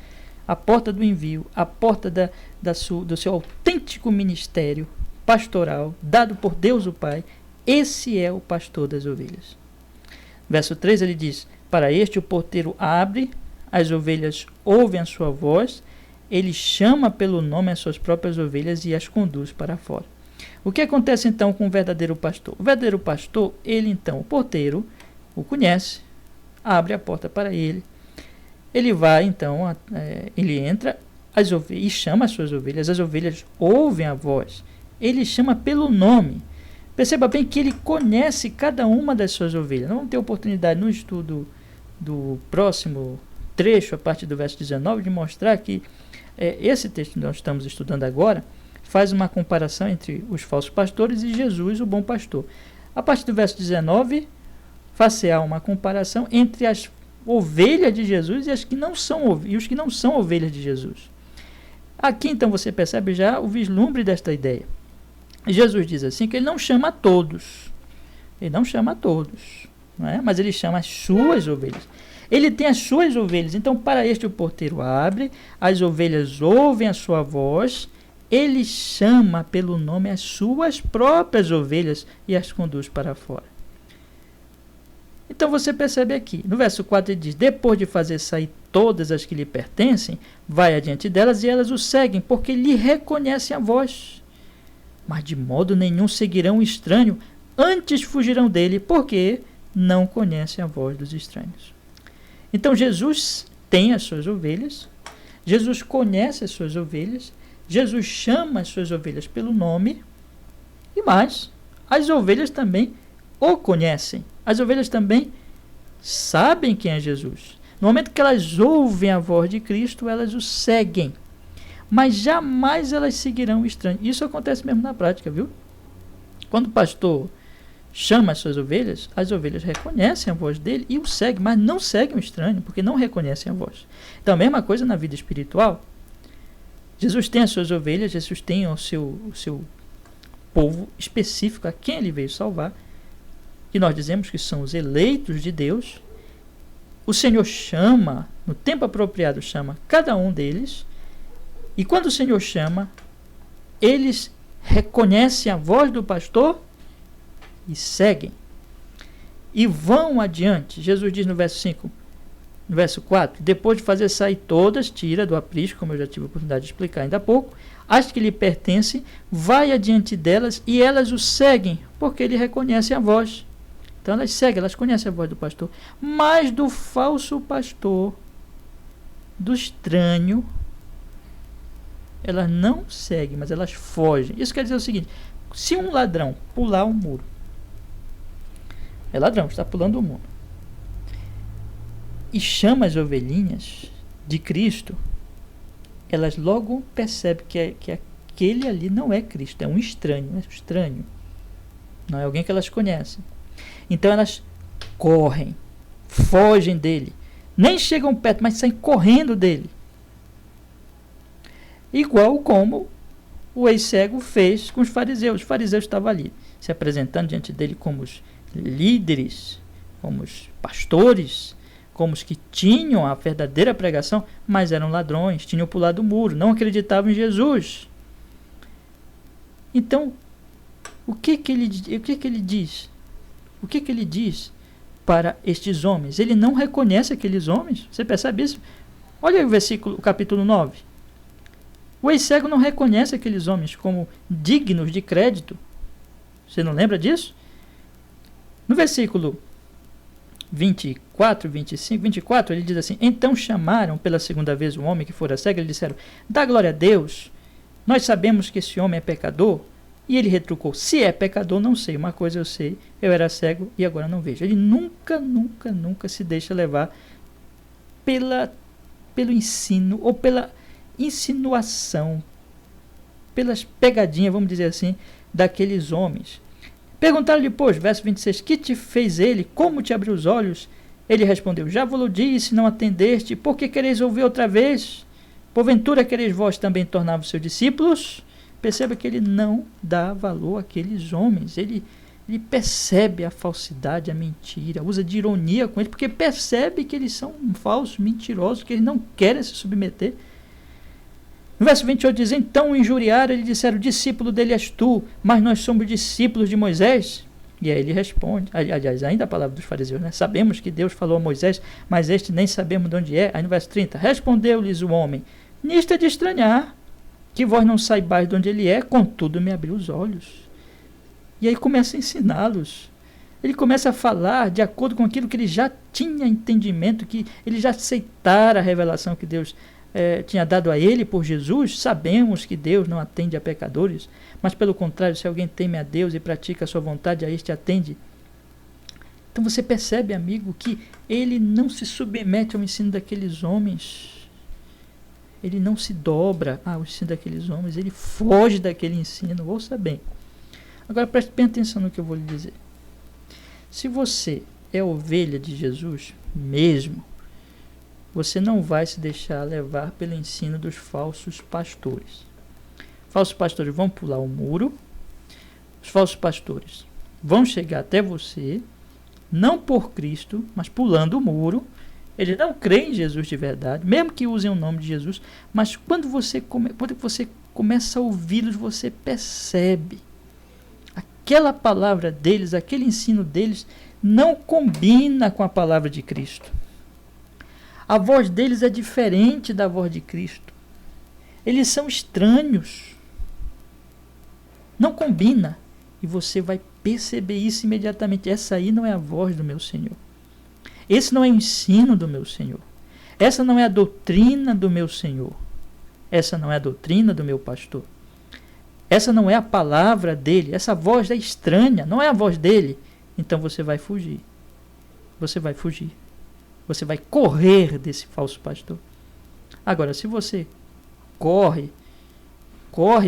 a porta do envio, a porta do seu autêntico ministério pastoral, dado por Deus o Pai. Esse é o pastor das ovelhas. Verso 3 ele diz, para este o porteiro abre, as ovelhas ouvem a sua voz, ele chama pelo nome as suas próprias ovelhas e as conduz para fora. O que acontece então com o verdadeiro pastor? O verdadeiro pastor, ele então, o porteiro, o conhece, abre a porta para ele, ele vai então, ele entra e chama as suas ovelhas ouvem a voz, ele chama pelo nome. Perceba bem que ele conhece cada uma das suas ovelhas. Não vamos ter oportunidade no estudo do próximo trecho, a partir do verso 19, de mostrar que esse texto que nós estamos estudando agora faz uma comparação entre os falsos pastores e Jesus, o bom pastor. A partir do verso 19, faz-se-á uma comparação entre as ovelhas de Jesus e os que não são ovelhas de Jesus. Aqui então você percebe já o vislumbre desta ideia. Jesus diz assim que ele não chama a todos. Ele não chama a todos, não é? Mas ele chama as suas ovelhas. Ele tem as suas ovelhas. Então, para este o porteiro abre, as ovelhas ouvem a sua voz, ele chama pelo nome as suas próprias ovelhas e as conduz para fora. Então você percebe aqui, no verso 4 ele diz, depois de fazer sair todas as que lhe pertencem, vai adiante delas e elas o seguem, porque lhe reconhecem a voz. Mas de modo nenhum seguirão o estranho, antes fugirão dele, porque não conhecem a voz dos estranhos. Então Jesus tem as suas ovelhas, Jesus conhece as suas ovelhas, Jesus chama as suas ovelhas pelo nome, e mais, as ovelhas também o conhecem. As ovelhas também sabem quem é Jesus. No momento que elas ouvem a voz de Cristo, elas o seguem. mas jamais elas seguirão o estranho. Isso acontece mesmo na prática, viu? Quando o pastor chama as suas ovelhas, as ovelhas reconhecem a voz dele e o seguem, mas não seguem o estranho, porque não reconhecem a voz. Então, a mesma coisa na vida espiritual. Jesus tem as suas ovelhas, Jesus tem o seu povo específico a quem ele veio salvar, que nós dizemos que são os eleitos de Deus. O Senhor chama, no tempo apropriado chama cada um deles, e quando o Senhor chama, eles reconhecem a voz do pastor e seguem. E vão adiante. Jesus diz no verso 5, no verso 4, depois de fazer sair todas, tira do aprisco, como eu já tive a oportunidade de explicar ainda há pouco, as que lhe pertencem, vai adiante delas e elas o seguem, porque ele reconhece a voz. Então elas seguem, elas conhecem a voz do pastor. Mas do falso pastor, do estranho, elas não seguem, mas elas fogem. Isso quer dizer o seguinte: se um ladrão pular um muro, é ladrão, está pulando o muro, e chama as ovelhinhas de Cristo, elas logo percebem que aquele ali não é Cristo, é um estranho, não é alguém que elas conhecem. Então elas correm, fogem dele, nem chegam perto, mas saem correndo dele. Igual como o ex-cego fez com os fariseus. Os fariseus estavam ali, se apresentando diante dele como os líderes, como os pastores, como os que tinham a verdadeira pregação, mas eram ladrões, tinham pulado o muro, não acreditavam em Jesus. Então, o que ele diz? O que ele diz para estes homens? Ele não reconhece aqueles homens. Você percebe isso? Olha aí o capítulo 9. O ex-cego não reconhece aqueles homens como dignos de crédito. Você não lembra disso? No versículo 24, 25, 24, ele diz assim: então chamaram pela segunda vez o homem que fora cego e lhe disseram: dá glória a Deus, nós sabemos que esse homem é pecador. E ele retrucou: se é pecador, não sei, uma coisa eu sei, eu era cego e agora não vejo. Ele nunca se deixa levar pelo ensino ou pela insinuação, pelas pegadinhas, vamos dizer assim, daqueles homens. Perguntaram-lhe, pois, verso 26, que te fez ele? Como te abriu os olhos? Ele respondeu: já vos disse, não atendeste, por que quereis ouvir outra vez? Porventura quereis vós também tornar-vos seus discípulos? Perceba que ele não dá valor àqueles homens. Ele percebe a falsidade, a mentira, usa de ironia com eles, porque percebe que eles são falsos, mentirosos, que eles não querem se submeter. No verso 28 diz: então o injuriaram, ele disseram: discípulo dele és tu, mas nós somos discípulos de Moisés. E aí ele responde, aliás, ainda a palavra dos fariseus, né? Sabemos que Deus falou a Moisés, mas este nem sabemos de onde é. Aí no verso 30, respondeu-lhes o homem: nisto é de estranhar, que vós não saibais de onde ele é, contudo me abriu os olhos. E aí começa a ensiná-los. Ele começa a falar de acordo com aquilo que ele já tinha entendimento, que ele já aceitara a revelação que Deus tinha dado a ele por Jesus. Sabemos que Deus não atende a pecadores, mas pelo contrário, se alguém teme a Deus e pratica a sua vontade, a este atende. Então você percebe, amigo, que ele não se submete ao ensino daqueles homens. Ele não se dobra ao ensino daqueles homens, ele foge daquele ensino. Ouça bem. Agora preste bem atenção no que eu vou lhe dizer. Se você é ovelha de Jesus mesmo, você não vai se deixar levar pelo ensino dos falsos pastores. Falsos pastores vão pular o muro, os falsos pastores vão chegar até você, não por Cristo, mas pulando o muro. Eles não creem em Jesus de verdade, mesmo que usem o nome de Jesus, mas quando você começa a ouvi-los, você percebe aquela palavra deles, aquele ensino deles, não combina com a palavra de Cristo. A voz deles é diferente da voz de Cristo. Eles são estranhos. Não combina. E você vai perceber isso imediatamente. Essa aí não é a voz do meu Senhor. Esse não é o ensino do meu Senhor. Essa não é a doutrina do meu Senhor. Essa não é a doutrina do meu pastor. Essa não é a palavra dele. Essa voz é estranha, não é a voz dele. Então você vai fugir. Você vai fugir. Você vai correr desse falso pastor. Agora, se você corre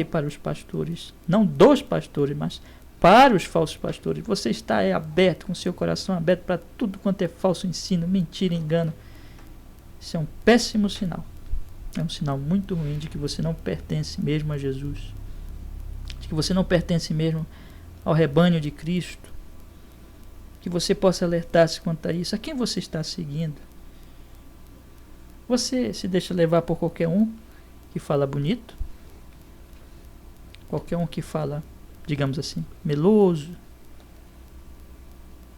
para os pastores, não dos pastores, mas para os falsos pastores. Você está aberto, com seu coração aberto para tudo quanto é falso ensino, mentira, engano. Isso é um péssimo sinal. É um sinal muito ruim de que você não pertence mesmo a Jesus, de que você não pertence mesmo ao rebanho de Cristo. Que você possa alertar-se quanto a isso. A quem você está seguindo? Você se deixa levar por qualquer um que fala bonito? Qualquer um que fala, digamos assim, meloso?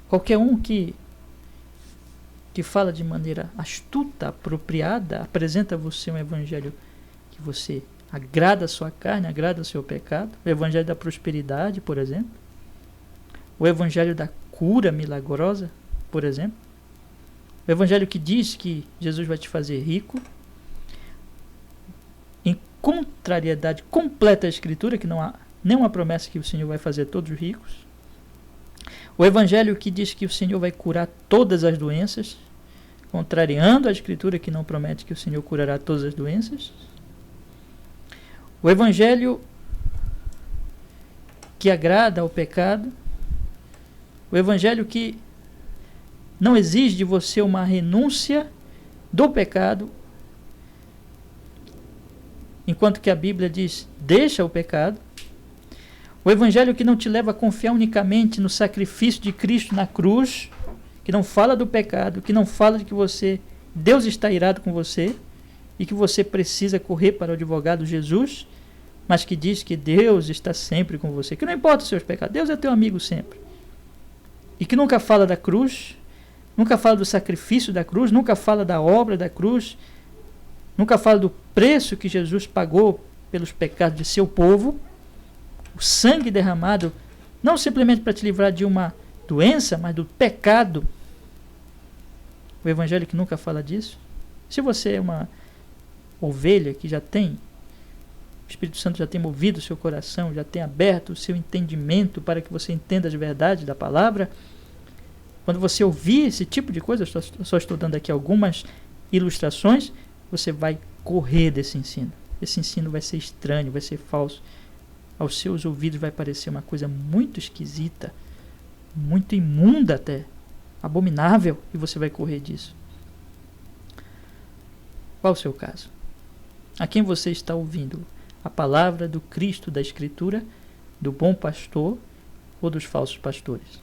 Qualquer um que fala de maneira astuta, apropriada, apresenta a você um evangelho que você agrada a sua carne, agrada o seu pecado? O evangelho da prosperidade, por exemplo? O evangelho da cura milagrosa, por exemplo? O evangelho que diz que Jesus vai te fazer rico, em contrariedade completa à Escritura, que não há nenhuma promessa que o Senhor vai fazer todos ricos. O evangelho que diz que o Senhor vai curar todas as doenças, contrariando a Escritura, que não promete que o Senhor curará todas as doenças. O evangelho que agrada ao pecado. O evangelho que não exige de você uma renúncia do pecado, enquanto que a Bíblia diz, deixa o pecado. O evangelho que não te leva a confiar unicamente no sacrifício de Cristo na cruz, que não fala do pecado, que não fala de que Deus está irado com você e que você precisa correr para o advogado Jesus, mas que diz que Deus está sempre com você, que não importa os seus pecados, Deus é teu amigo sempre. E que nunca fala da cruz, nunca fala do sacrifício da cruz, nunca fala da obra da cruz, nunca fala do preço que Jesus pagou pelos pecados de seu povo, o sangue derramado, não simplesmente para te livrar de uma doença, mas do pecado. O evangelho que nunca fala disso. Se você é uma ovelha que já tem, o Espírito Santo já tem movido o seu coração, já tem aberto o seu entendimento para que você entenda as verdades da palavra, quando você ouvir esse tipo de coisa, eu só estou dando aqui algumas ilustrações, você vai correr desse ensino. Esse ensino vai ser estranho, vai ser falso. Aos seus ouvidos vai parecer uma coisa muito esquisita, muito imunda até, abominável, e você vai correr disso. Qual o seu caso? A quem você está ouvindo? A palavra do Cristo da Escritura, do bom pastor ou dos falsos pastores?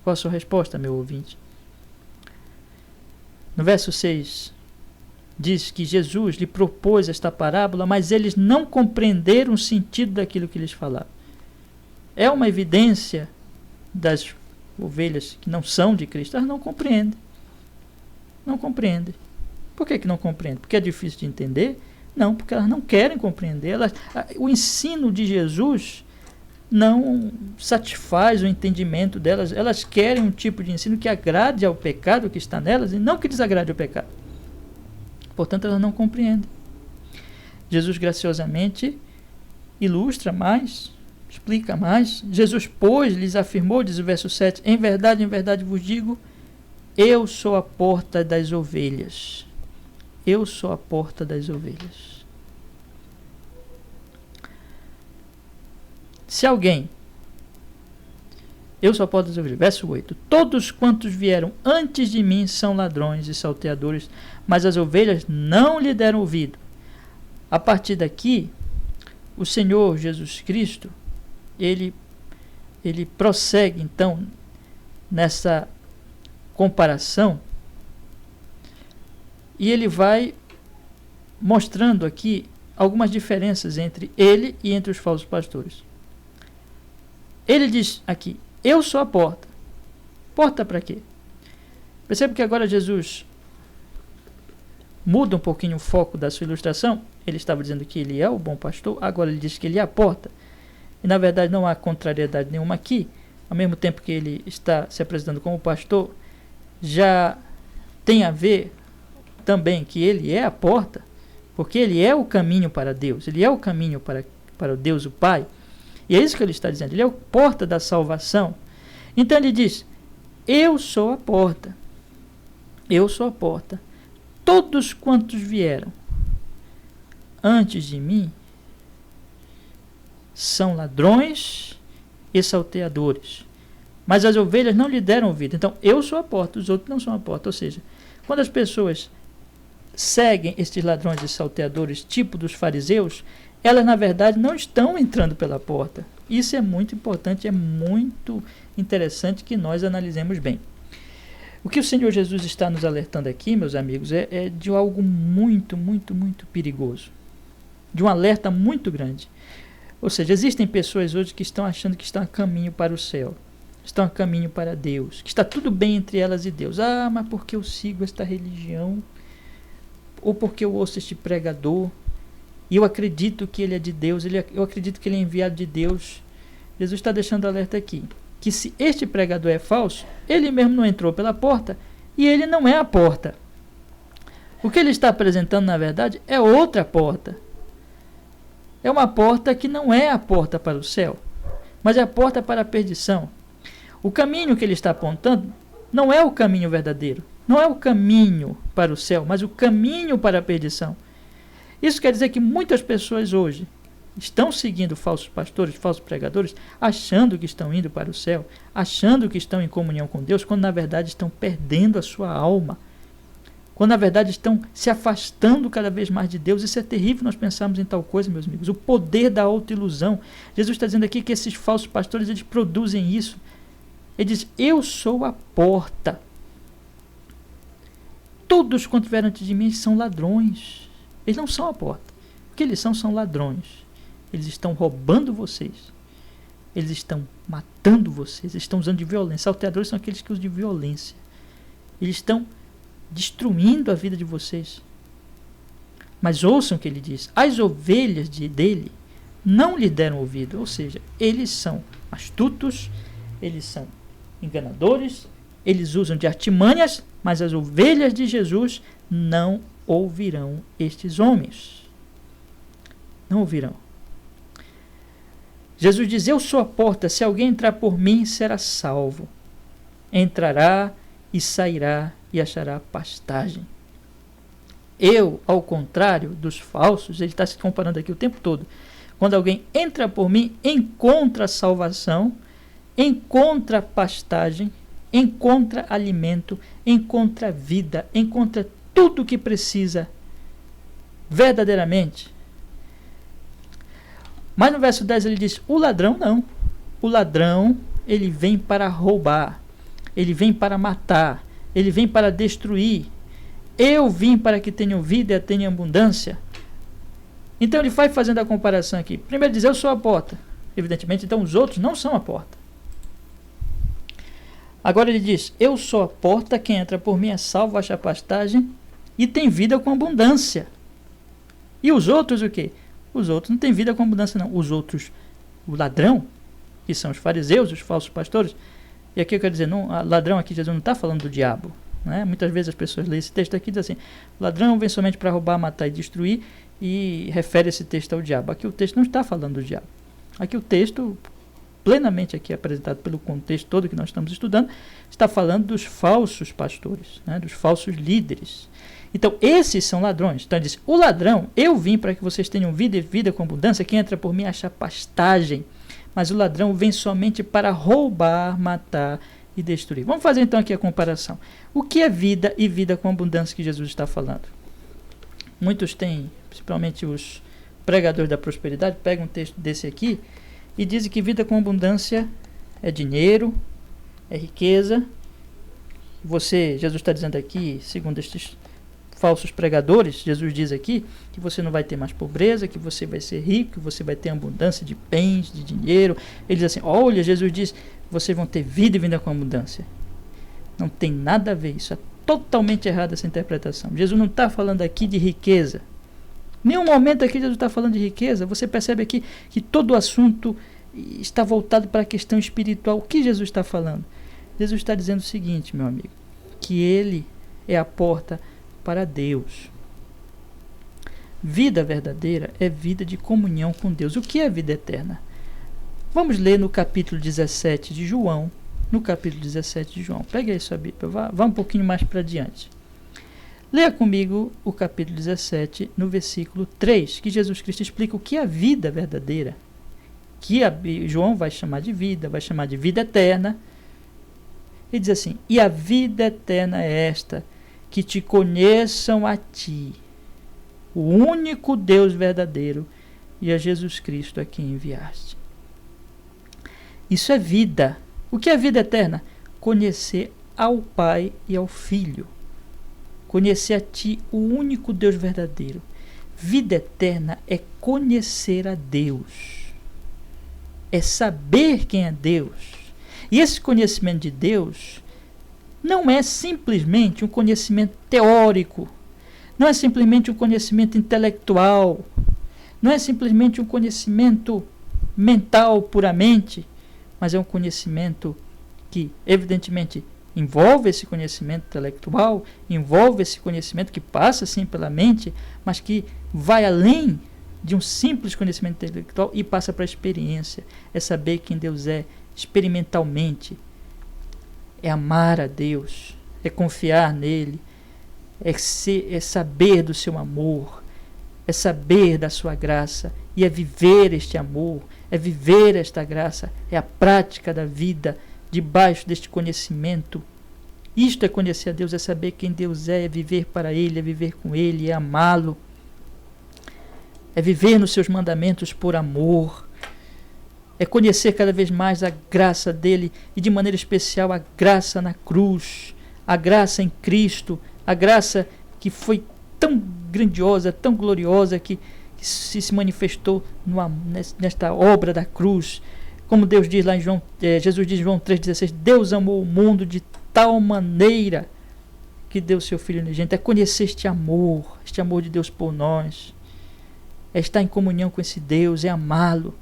Qual a sua resposta, meu ouvinte? No verso 6, diz que Jesus lhe propôs esta parábola, mas eles não compreenderam o sentido daquilo que lhes falava. É uma evidência das ovelhas que não são de Cristo, elas não compreendem. Não compreendem. Por que não compreendem? Porque é difícil de entender? Não, porque elas não querem compreender. O ensino de Jesus não satisfaz o entendimento delas. Elas querem um tipo de ensino que agrade ao pecado que está nelas e não que desagrade ao pecado. Portanto, elas não compreendem. Jesus graciosamente ilustra mais, explica mais. Jesus, pois, lhes afirmou, diz o verso 7, em verdade vos digo, eu sou a porta das ovelhas. Eu sou a porta das ovelhas. Se alguém, eu sou a porta das ovelhas, verso 8, todos quantos vieram antes de mim são ladrões e salteadores, mas as ovelhas não lhe deram ouvido. A partir daqui, o Senhor Jesus Cristo, ele prossegue então nessa comparação e ele vai mostrando aqui algumas diferenças entre ele e entre os falsos pastores. Ele diz aqui, eu sou a porta. Porta para quê? Percebe que agora Jesus muda um pouquinho o foco da sua ilustração. Ele estava dizendo que ele é o bom pastor, agora ele diz que ele é a porta. E na verdade não há contrariedade nenhuma aqui. Ao mesmo tempo que ele está se apresentando como pastor, já tem a ver também que ele é a porta, porque ele é o caminho para Deus, ele é o caminho para o Deus o Pai. E é isso que ele está dizendo, ele é a porta da salvação. Então ele diz, eu sou a porta, eu sou a porta. Todos quantos vieram antes de mim são ladrões e salteadores, mas as ovelhas não lhe deram ouvido. Então, eu sou a porta, os outros não são a porta. Ou seja, quando as pessoas seguem estes ladrões e salteadores, tipo dos fariseus, elas, na verdade, não estão entrando pela porta. Isso é muito importante, é muito interessante que nós analisemos bem. O que o Senhor Jesus está nos alertando aqui, meus amigos, é de algo muito, muito, muito perigoso. De um alerta muito grande. Ou seja, existem pessoas hoje que estão achando que estão a caminho para o céu, estão a caminho para Deus, que está tudo bem entre elas e Deus. Ah, mas porque eu sigo esta religião, ou porque eu ouço este pregador, e eu acredito que ele é de Deus, eu acredito que ele é enviado de Deus. Jesus está deixando alerta aqui, que se este pregador é falso, ele mesmo não entrou pela porta, e ele não é a porta. O que ele está apresentando, na verdade, é outra porta. É uma porta que não é a porta para o céu, mas é a porta para a perdição. O caminho que ele está apontando não é o caminho verdadeiro, não é o caminho para o céu, mas o caminho para a perdição. Isso quer dizer que muitas pessoas hoje estão seguindo falsos pastores, falsos pregadores, achando que estão indo para o céu, achando que estão em comunhão com Deus, quando na verdade estão perdendo a sua alma, quando na verdade estão se afastando cada vez mais de Deus. Isso é terrível nós pensarmos em tal coisa, meus amigos. O poder da autoilusão. Jesus está dizendo aqui que esses falsos pastores, eles produzem isso. Ele diz, eu sou a porta. Todos quanto vieram antes de mim são ladrões. Eles não são a porta. O que eles são ladrões. Eles estão roubando vocês. Eles estão matando vocês. Eles estão usando de violência. Salteadores são aqueles que usam de violência. Eles estão destruindo a vida de vocês. Mas ouçam o que ele diz. As ovelhas dele não lhe deram ouvido. Ou seja, eles são astutos, eles são enganadores, eles usam de artimanhas, mas as ovelhas de Jesus não ouvirão estes homens. Não ouvirão. Jesus diz, eu sou a porta, se alguém entrar por mim, será salvo. Entrará e sairá e achará pastagem. Eu, ao contrário dos falsos, ele está se comparando aqui o tempo todo. Quando alguém entra por mim, encontra salvação, encontra pastagem, encontra alimento, encontra vida, encontra tudo o que precisa verdadeiramente. Mas no verso 10 ele diz, o ladrão não. O ladrão, ele vem para roubar, ele vem para matar, ele vem para destruir. Eu vim para que tenham vida e a tenham abundância. Então ele vai fazendo a comparação aqui. Primeiro diz, eu sou a porta. Evidentemente, então os outros não são a porta. Agora ele diz, eu sou a porta, quem entra por mim é salvo, acha pastagem e tem vida com abundância. E os outros o quê? Os outros não têm vida com abundância não. Os outros, o ladrão, que são os fariseus, os falsos pastores. E aqui eu quero dizer, não, ladrão aqui Jesus não está falando do diabo. Né? Muitas vezes as pessoas leem esse texto aqui e dizem assim, ladrão vem somente para roubar, matar e destruir, e refere esse texto ao diabo. Aqui o texto não está falando do diabo. Aqui o texto, plenamente aqui apresentado pelo contexto todo que nós estamos estudando, está falando dos falsos pastores, né? Dos falsos líderes. Então esses são ladrões. Então ele diz, o ladrão, eu vim para que vocês tenham vida e vida com abundância, quem entra por mim acha pastagem, mas o ladrão vem somente para roubar, matar e destruir. Vamos fazer então aqui a comparação. O que é vida e vida com abundância que Jesus está falando? Muitos têm, principalmente os pregadores da prosperidade, pegam um texto desse aqui e dizem que vida com abundância é dinheiro, é riqueza. Jesus está dizendo aqui, segundo estes falsos pregadores, Jesus diz aqui que você não vai ter mais pobreza, que você vai ser rico, que você vai ter abundância de bens, de dinheiro. Ele diz assim, olha, Jesus diz, vocês vão ter vida e vida com abundância. Não tem nada a ver, isso é totalmente errado essa interpretação. Jesus não está falando aqui de riqueza. Nenhum momento aqui Jesus está falando de riqueza. Você percebe aqui que todo o assunto está voltado para a questão espiritual. O que Jesus está falando? Jesus está dizendo o seguinte, meu amigo, que ele é a porta para Deus. Vida verdadeira é vida de comunhão com Deus. O que é vida eterna? Vamos ler no capítulo 17 de João. No capítulo 17 de João. Pegue aí sua Bíblia, vá um pouquinho mais para diante. Leia comigo o capítulo 17, no versículo 3, que Jesus Cristo explica o que é a vida verdadeira, que João vai chamar de vida eterna. Ele diz assim: e a vida eterna é esta, que te conheçam a ti, o único Deus verdadeiro, e a Jesus Cristo a quem enviaste. Isso é vida. O que é vida eterna? Conhecer ao Pai e ao Filho. Conhecer a ti, o único Deus verdadeiro. Vida eterna é conhecer a Deus. É saber quem é Deus. E esse conhecimento de Deus não é simplesmente um conhecimento teórico, não é simplesmente um conhecimento intelectual, não é simplesmente um conhecimento mental puramente, mas é um conhecimento que, evidentemente, envolve esse conhecimento intelectual, envolve esse conhecimento que passa sim pela mente, mas que vai além de um simples conhecimento intelectual e passa para a experiência. É saber quem Deus é experimentalmente, é amar a Deus, é confiar nele, é saber do seu amor, é saber da sua graça, e é viver este amor, é viver esta graça, é a prática da vida debaixo deste conhecimento. Isto é conhecer a Deus, é saber quem Deus é viver para Ele, é viver com Ele, é amá-lo, é viver nos seus mandamentos por amor, é conhecer cada vez mais a graça dele, e de maneira especial a graça na cruz, a graça em Cristo, a graça que foi tão grandiosa, tão gloriosa, que se manifestou nesta obra da cruz. Como Deus diz lá em Jesus diz em João 3,16, Deus amou o mundo de tal maneira que deu seu Filho unigênito. É conhecer este amor de Deus por nós, é estar em comunhão com esse Deus, é amá-lo,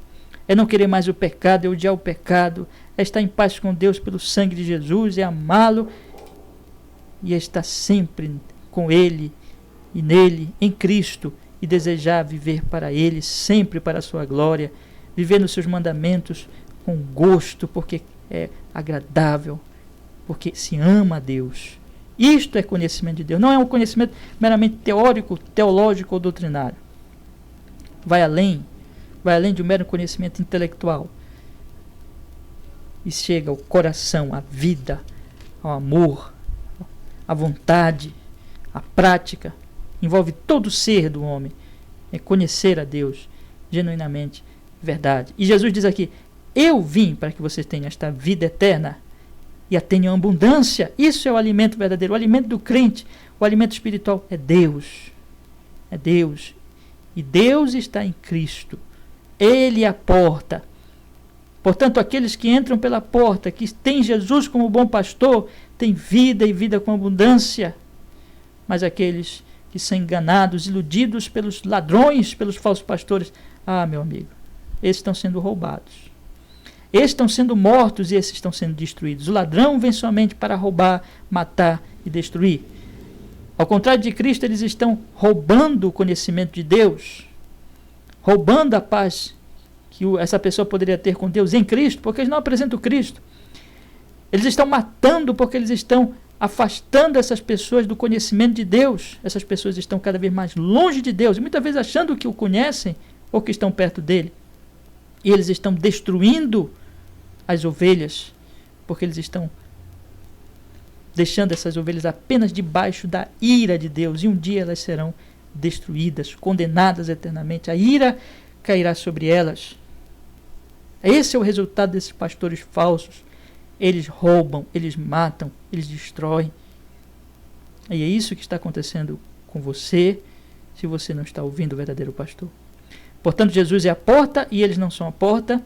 é não querer mais o pecado, é odiar o pecado, é estar em paz com Deus pelo sangue de Jesus, é amá-lo e é estar sempre com Ele e nele, em Cristo, e desejar viver para Ele, sempre para a sua glória, viver nos seus mandamentos com gosto, porque é agradável, porque se ama a Deus. Isto é conhecimento de Deus, não é um conhecimento meramente teórico, teológico ou doutrinário. Vai além de um mero conhecimento intelectual e chega ao coração, à vida, ao amor, à vontade, à prática. Envolve todo o ser do homem. É conhecer a Deus genuinamente, verdade. E Jesus diz aqui: eu vim para que vocês tenham esta vida eterna e a tenham abundância. Isso é o alimento verdadeiro, o alimento do crente, o alimento espiritual é Deus. É Deus. E Deus está em Cristo. Ele é a porta. Portanto, aqueles que entram pela porta, que têm Jesus como bom pastor, têm vida e vida com abundância. Mas aqueles que são enganados, iludidos pelos ladrões, pelos falsos pastores, meu amigo, esses estão sendo roubados. Esses estão sendo mortos e esses estão sendo destruídos. O ladrão vem somente para roubar, matar e destruir. Ao contrário de Cristo, eles estão roubando o conhecimento de Deus, roubando a paz que essa pessoa poderia ter com Deus em Cristo, porque eles não apresentam Cristo. Eles estão matando porque eles estão afastando essas pessoas do conhecimento de Deus. Essas pessoas estão cada vez mais longe de Deus, e muitas vezes achando que o conhecem ou que estão perto dele. E eles estão destruindo as ovelhas, porque eles estão deixando essas ovelhas apenas debaixo da ira de Deus, e um dia elas serão destruídas, condenadas eternamente. A ira cairá sobre elas. Esse é o resultado desses pastores falsos. Eles roubam, eles matam, eles destroem. E é isso que está acontecendo com você, se você não está ouvindo o verdadeiro pastor. Portanto, Jesus é a porta e eles não são a porta.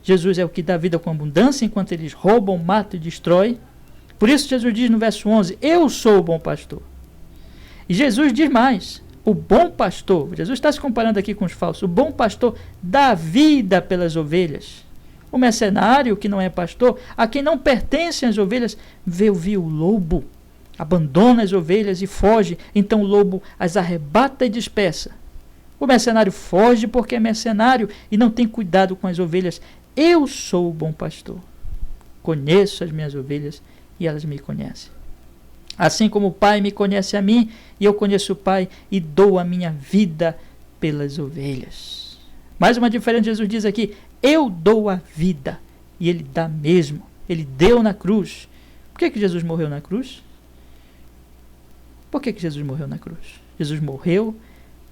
Jesus é o que dá vida com abundância, enquanto eles roubam, matam e destroem. Por isso Jesus diz no verso 11, eu sou o bom pastor. E Jesus diz mais, o bom pastor, Jesus está se comparando aqui com os falsos, o bom pastor dá vida pelas ovelhas. O mercenário, que não é pastor, a quem não pertencem as ovelhas, vê o lobo, abandona as ovelhas e foge, então o lobo as arrebata e dispersa. O mercenário foge porque é mercenário e não tem cuidado com as ovelhas. Eu sou o bom pastor, conheço as minhas ovelhas e elas me conhecem. Assim como o Pai me conhece a mim, e eu conheço o Pai, e dou a minha vida pelas ovelhas. Mais uma diferença, Jesus diz aqui, eu dou a vida, e ele dá mesmo, ele deu na cruz. Por que Jesus morreu na cruz? Por que Jesus morreu na cruz? Jesus morreu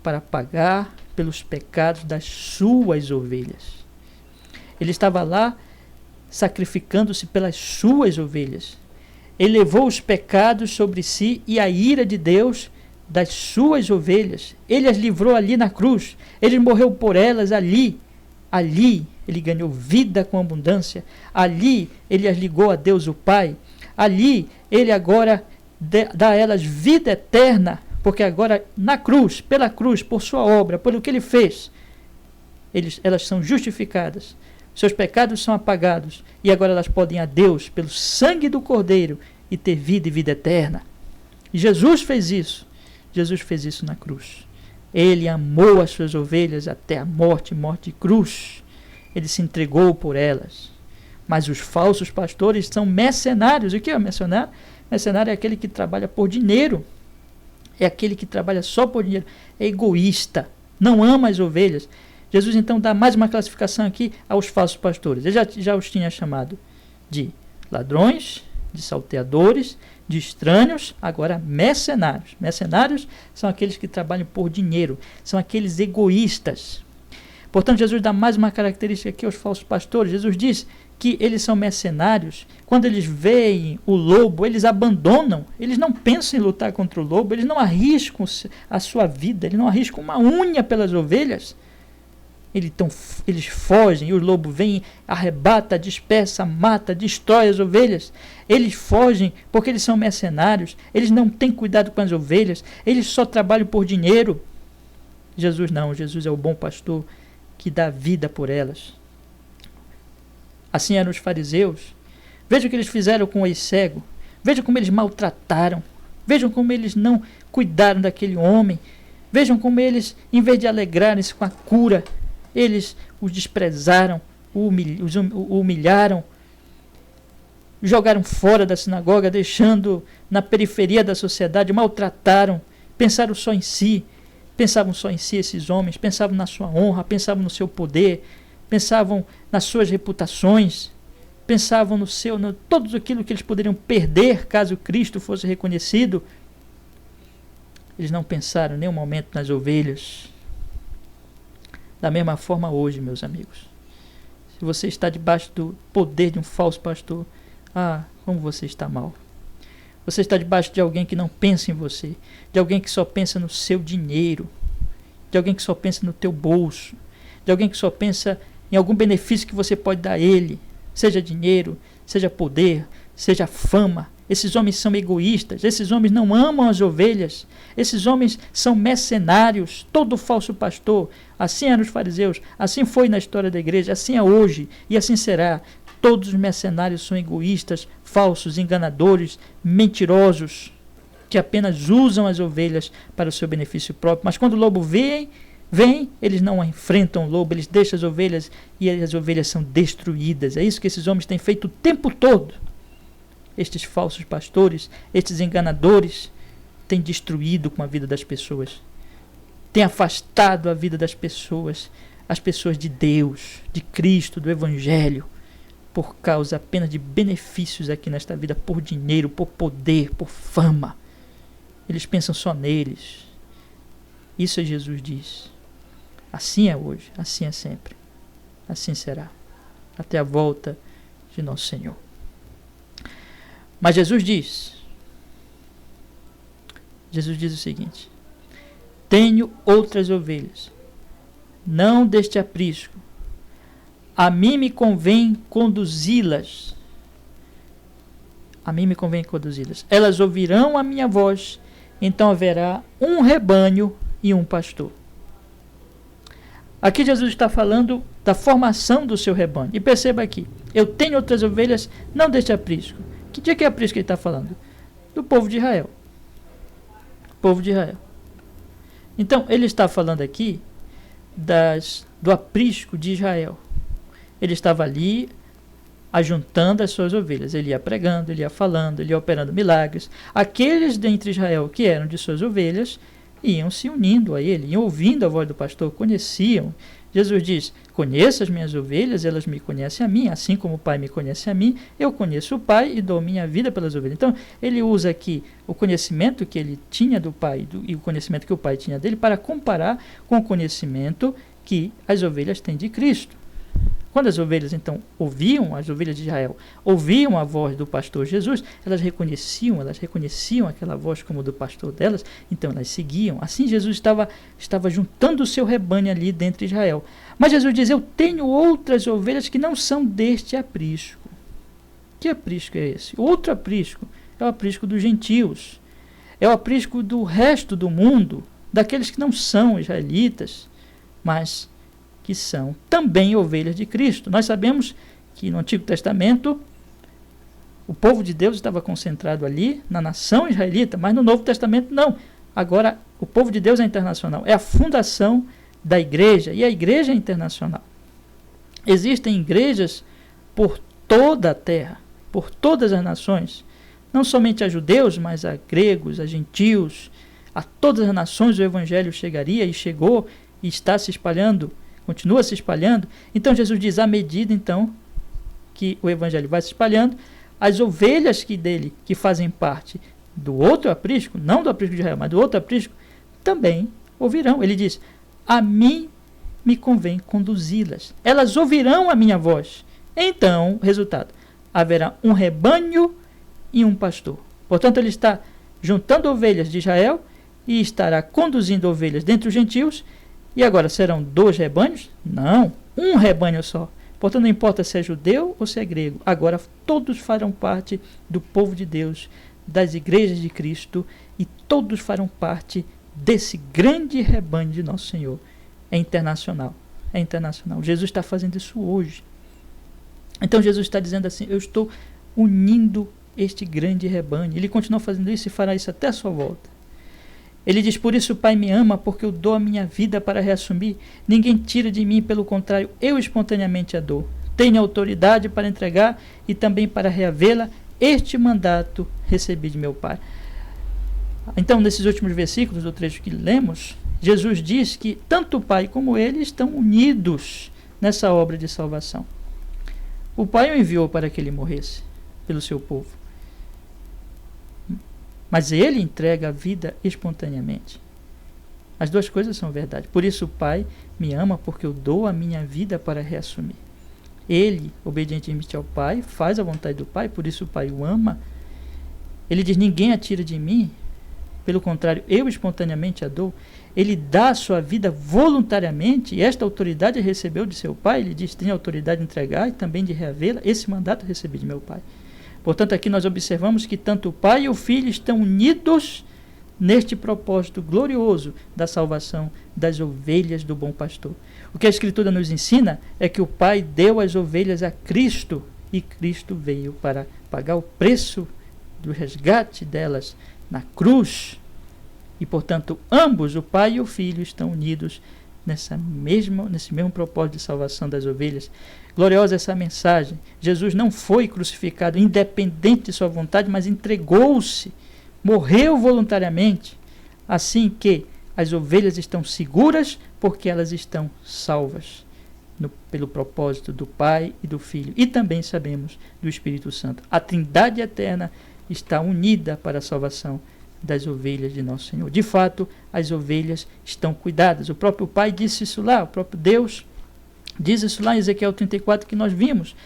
para pagar pelos pecados das suas ovelhas. Ele estava lá sacrificando-se pelas suas ovelhas. Ele levou os pecados sobre si e a ira de Deus das suas ovelhas. Ele as livrou ali na cruz. Ele morreu por elas ali. Ali ele ganhou vida com abundância. Ali ele as ligou a Deus o Pai. Ali ele agora dá a elas vida eterna, porque agora na cruz, pela cruz, por sua obra, pelo que ele fez, elas são justificadas. Seus pecados são apagados e agora elas podem ir a Deus pelo sangue do Cordeiro e ter vida e vida eterna. E Jesus fez isso. Jesus fez isso na cruz. Ele amou as suas ovelhas até a morte, morte de cruz. Ele se entregou por elas. Mas os falsos pastores são mercenários. O que é mercenário? Mercenário é aquele que trabalha por dinheiro. É aquele que trabalha só por dinheiro. É egoísta. Não ama as ovelhas. Jesus então dá mais uma classificação aqui aos falsos pastores. Ele já os tinha chamado de ladrões, de salteadores, de estranhos, agora mercenários. Mercenários são aqueles que trabalham por dinheiro, são aqueles egoístas. Portanto, Jesus dá mais uma característica aqui aos falsos pastores. Jesus diz que eles são mercenários. Quando eles veem o lobo, eles abandonam, eles não pensam em lutar contra o lobo, eles não arriscam a sua vida, eles não arriscam uma unha pelas ovelhas. Eles fogem e o lobo vem, arrebata, dispersa, mata, destrói as ovelhas. Eles fogem porque eles são mercenários, eles não têm cuidado com as ovelhas, eles só trabalham por dinheiro. Jesus não, Jesus é o bom pastor que dá vida por elas. Assim eram os fariseus. Veja o que eles fizeram com o ex-cego, veja como eles maltrataram, vejam como eles não cuidaram daquele homem, vejam como eles, em vez de alegrarem-se com a cura, eles os desprezaram, o humilharam, jogaram fora da sinagoga, deixando na periferia da sociedade, maltrataram, pensaram só em si, pensavam só em si esses homens, pensavam na sua honra, pensavam no seu poder, pensavam nas suas reputações, pensavam no tudo aquilo que eles poderiam perder caso Cristo fosse reconhecido. Eles não pensaram em nenhum momento nas ovelhas. Da mesma forma hoje, meus amigos. Se você está debaixo do poder de um falso pastor, como você está mal. Você está debaixo de alguém que não pensa em você, de alguém que só pensa no seu dinheiro, de alguém que só pensa no teu bolso, de alguém que só pensa em algum benefício que você pode dar a ele, seja dinheiro, seja poder, seja fama. Esses homens são egoístas, esses homens não amam as ovelhas, esses homens são mercenários. Todo falso pastor, assim eram os fariseus, assim foi na história da igreja, assim é hoje e assim será. Todos os mercenários são egoístas, falsos, enganadores, mentirosos, que apenas usam as ovelhas para o seu benefício próprio. Mas quando o lobo vem, eles não enfrentam o lobo, eles deixam as ovelhas e as ovelhas são destruídas. É isso que esses homens têm feito o tempo todo. Estes falsos pastores, estes enganadores, têm destruído com a vida das pessoas, têm afastado a vida das pessoas, as pessoas de Deus, de Cristo, do Evangelho, por causa apenas de benefícios aqui nesta vida, por dinheiro, por poder, por fama. Eles pensam só neles. Isso é Jesus diz. Assim é hoje, assim é sempre, assim será, até a volta de nosso Senhor. Mas Jesus diz o seguinte: tenho outras ovelhas, não deste aprisco, a mim me convém conduzi-las. A mim me convém conduzi-las. Elas ouvirão a minha voz, então haverá um rebanho e um pastor. Aqui Jesus está falando da formação do seu rebanho. E perceba aqui, eu tenho outras ovelhas, não deste aprisco. Que dia que é aprisco que ele está falando? Do povo de Israel. Povo de Israel. Então, ele está falando aqui do aprisco de Israel. Ele estava ali ajuntando as suas ovelhas. Ele ia pregando, ele ia falando, ele ia operando milagres. Aqueles dentre Israel que eram de suas ovelhas iam se unindo a ele, iam ouvindo a voz do pastor, conheciam. Jesus diz: conheço as minhas ovelhas, elas me conhecem a mim, assim como o Pai me conhece a mim, eu conheço o Pai e dou minha vida pelas ovelhas. Então, ele usa aqui o conhecimento que ele tinha do Pai e o conhecimento que o Pai tinha dele para comparar com o conhecimento que as ovelhas têm de Cristo. Quando as ovelhas, então, ouviam, as ovelhas de Israel, ouviam a voz do pastor Jesus, elas reconheciam aquela voz como do pastor delas, então elas seguiam. Assim Jesus estava juntando o seu rebanho ali dentro de Israel. Mas Jesus diz: eu tenho outras ovelhas que não são deste aprisco. Que aprisco é esse? Outro aprisco é o aprisco dos gentios. É o aprisco do resto do mundo, daqueles que não são israelitas, mas que são também ovelhas de Cristo. Nós sabemos que no Antigo Testamento o povo de Deus estava concentrado ali na nação israelita, mas no Novo Testamento não. Agora o povo de Deus é internacional, é a fundação da igreja, e a igreja é internacional. Existem igrejas por toda a terra, por todas as nações, não somente a judeus, mas a gregos, a gentios, a todas as nações o evangelho chegaria, e chegou, e está se espalhando, continua se espalhando. Então Jesus diz: à medida então que o evangelho vai se espalhando, as ovelhas que fazem parte do outro aprisco, não do aprisco de Israel, mas do outro aprisco, também ouvirão. Ele diz: a mim me convém conduzi-las, elas ouvirão a minha voz. Então, resultado, haverá um rebanho e um pastor. Portanto, ele está juntando ovelhas de Israel e estará conduzindo ovelhas dentre os gentios. E agora, serão 2 rebanhos? Não, um rebanho só. Portanto, não importa se é judeu ou se é grego. Agora, todos farão parte do povo de Deus, das igrejas de Cristo, e todos farão parte desse grande rebanho de nosso Senhor. É internacional. É internacional. Jesus está fazendo isso hoje. Então, Jesus está dizendo assim: eu estou unindo este grande rebanho. Ele continua fazendo isso e fará isso até a sua volta. Ele diz: por isso o Pai me ama, porque eu dou a minha vida para reassumir. Ninguém tira de mim, pelo contrário, eu espontaneamente a dou. Tenho autoridade para entregar e também para reavê-la. Este mandato recebi de meu Pai. Então, nesses últimos versículos do trecho que lemos, Jesus diz que tanto o Pai como ele estão unidos nessa obra de salvação. O Pai o enviou para que ele morresse pelo seu povo, mas ele entrega a vida espontaneamente. As duas coisas são verdade. Por isso o Pai me ama, porque eu dou a minha vida para reassumir. Ele, obedientemente ao Pai, faz a vontade do Pai, por isso o Pai o ama. Ele diz: ninguém a tira de mim, pelo contrário, eu espontaneamente a dou. Ele dá a sua vida voluntariamente, e esta autoridade recebeu de seu Pai. Ele diz: tem autoridade de entregar e também de reavê-la. Esse mandato recebi de meu Pai. Portanto, aqui nós observamos que tanto o Pai e o Filho estão unidos neste propósito glorioso da salvação das ovelhas do bom pastor. O que a Escritura nos ensina é que o Pai deu as ovelhas a Cristo, e Cristo veio para pagar o preço do resgate delas na cruz. E, portanto, ambos, o Pai e o Filho, estão unidos nesse mesmo propósito de salvação das ovelhas. Gloriosa essa mensagem. Jesus não foi crucificado independente de sua vontade, mas entregou-se, morreu voluntariamente, assim que as ovelhas estão seguras, porque elas estão salvas pelo propósito do Pai e do Filho, e também sabemos do Espírito Santo. A Trindade eterna está unida para a salvação das ovelhas de nosso Senhor. De fato, as ovelhas estão cuidadas. O próprio Pai disse isso lá, o próprio Deus diz isso lá em Ezequiel 34, que nós vimos.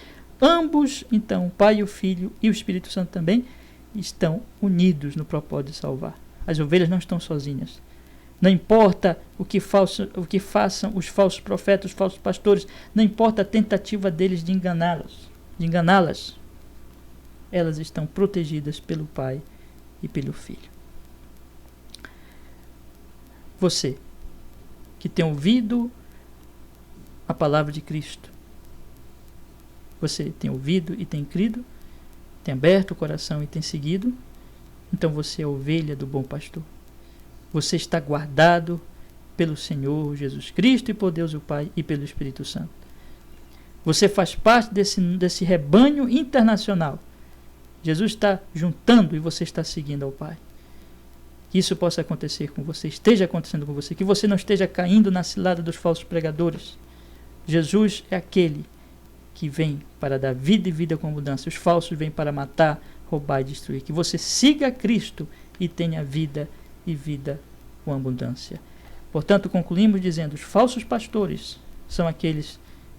Ambos, então, o Pai, o Filho e o Espírito Santo também, estão unidos no propósito de salvar. As ovelhas não estão sozinhas. Não importa o que façam os falsos profetas, os falsos pastores, não importa a tentativa deles de enganá-las, elas estão protegidas pelo Pai e pelo Filho. Você, que tem ouvido a palavra de Cristo, você tem ouvido e tem crido, tem aberto o coração e tem seguido, então você é ovelha do bom pastor. Você está guardado pelo Senhor Jesus Cristo e por Deus o Pai e pelo Espírito Santo. Você faz parte desse rebanho internacional. Jesus está juntando e você está seguindo ao Pai. Que isso possa acontecer com você, esteja acontecendo com você, que você não esteja caindo na cilada dos falsos pregadores. Jesus é aquele que vem para dar vida e vida com abundância. Os falsos vêm para matar, roubar e destruir. Que você siga Cristo e tenha vida e vida com abundância. Portanto, concluímos dizendo, os falsos pastores são aqueles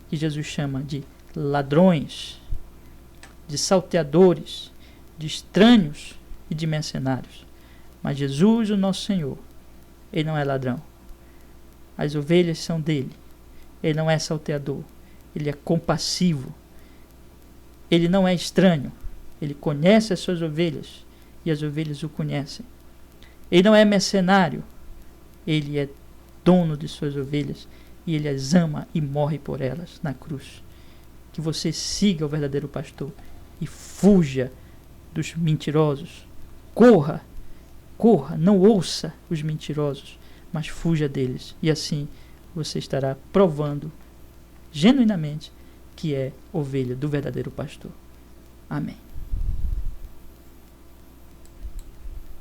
que Jesus chama de ladrões, de salteadores, de estranhos e de mercenários. Mas Jesus, o nosso Senhor, Ele não é ladrão. As ovelhas são dele. Ele não é salteador. Ele é compassivo. Ele não é estranho. Ele conhece as suas ovelhas e as ovelhas o conhecem. Ele não é mercenário. Ele é dono de suas ovelhas e ele as ama e morre por elas na cruz. Que você siga o verdadeiro pastor e fuja dos mentirosos. Corra, não ouça os mentirosos, mas fuja deles. E assim você estará provando genuinamente que é ovelha do verdadeiro pastor. Amém.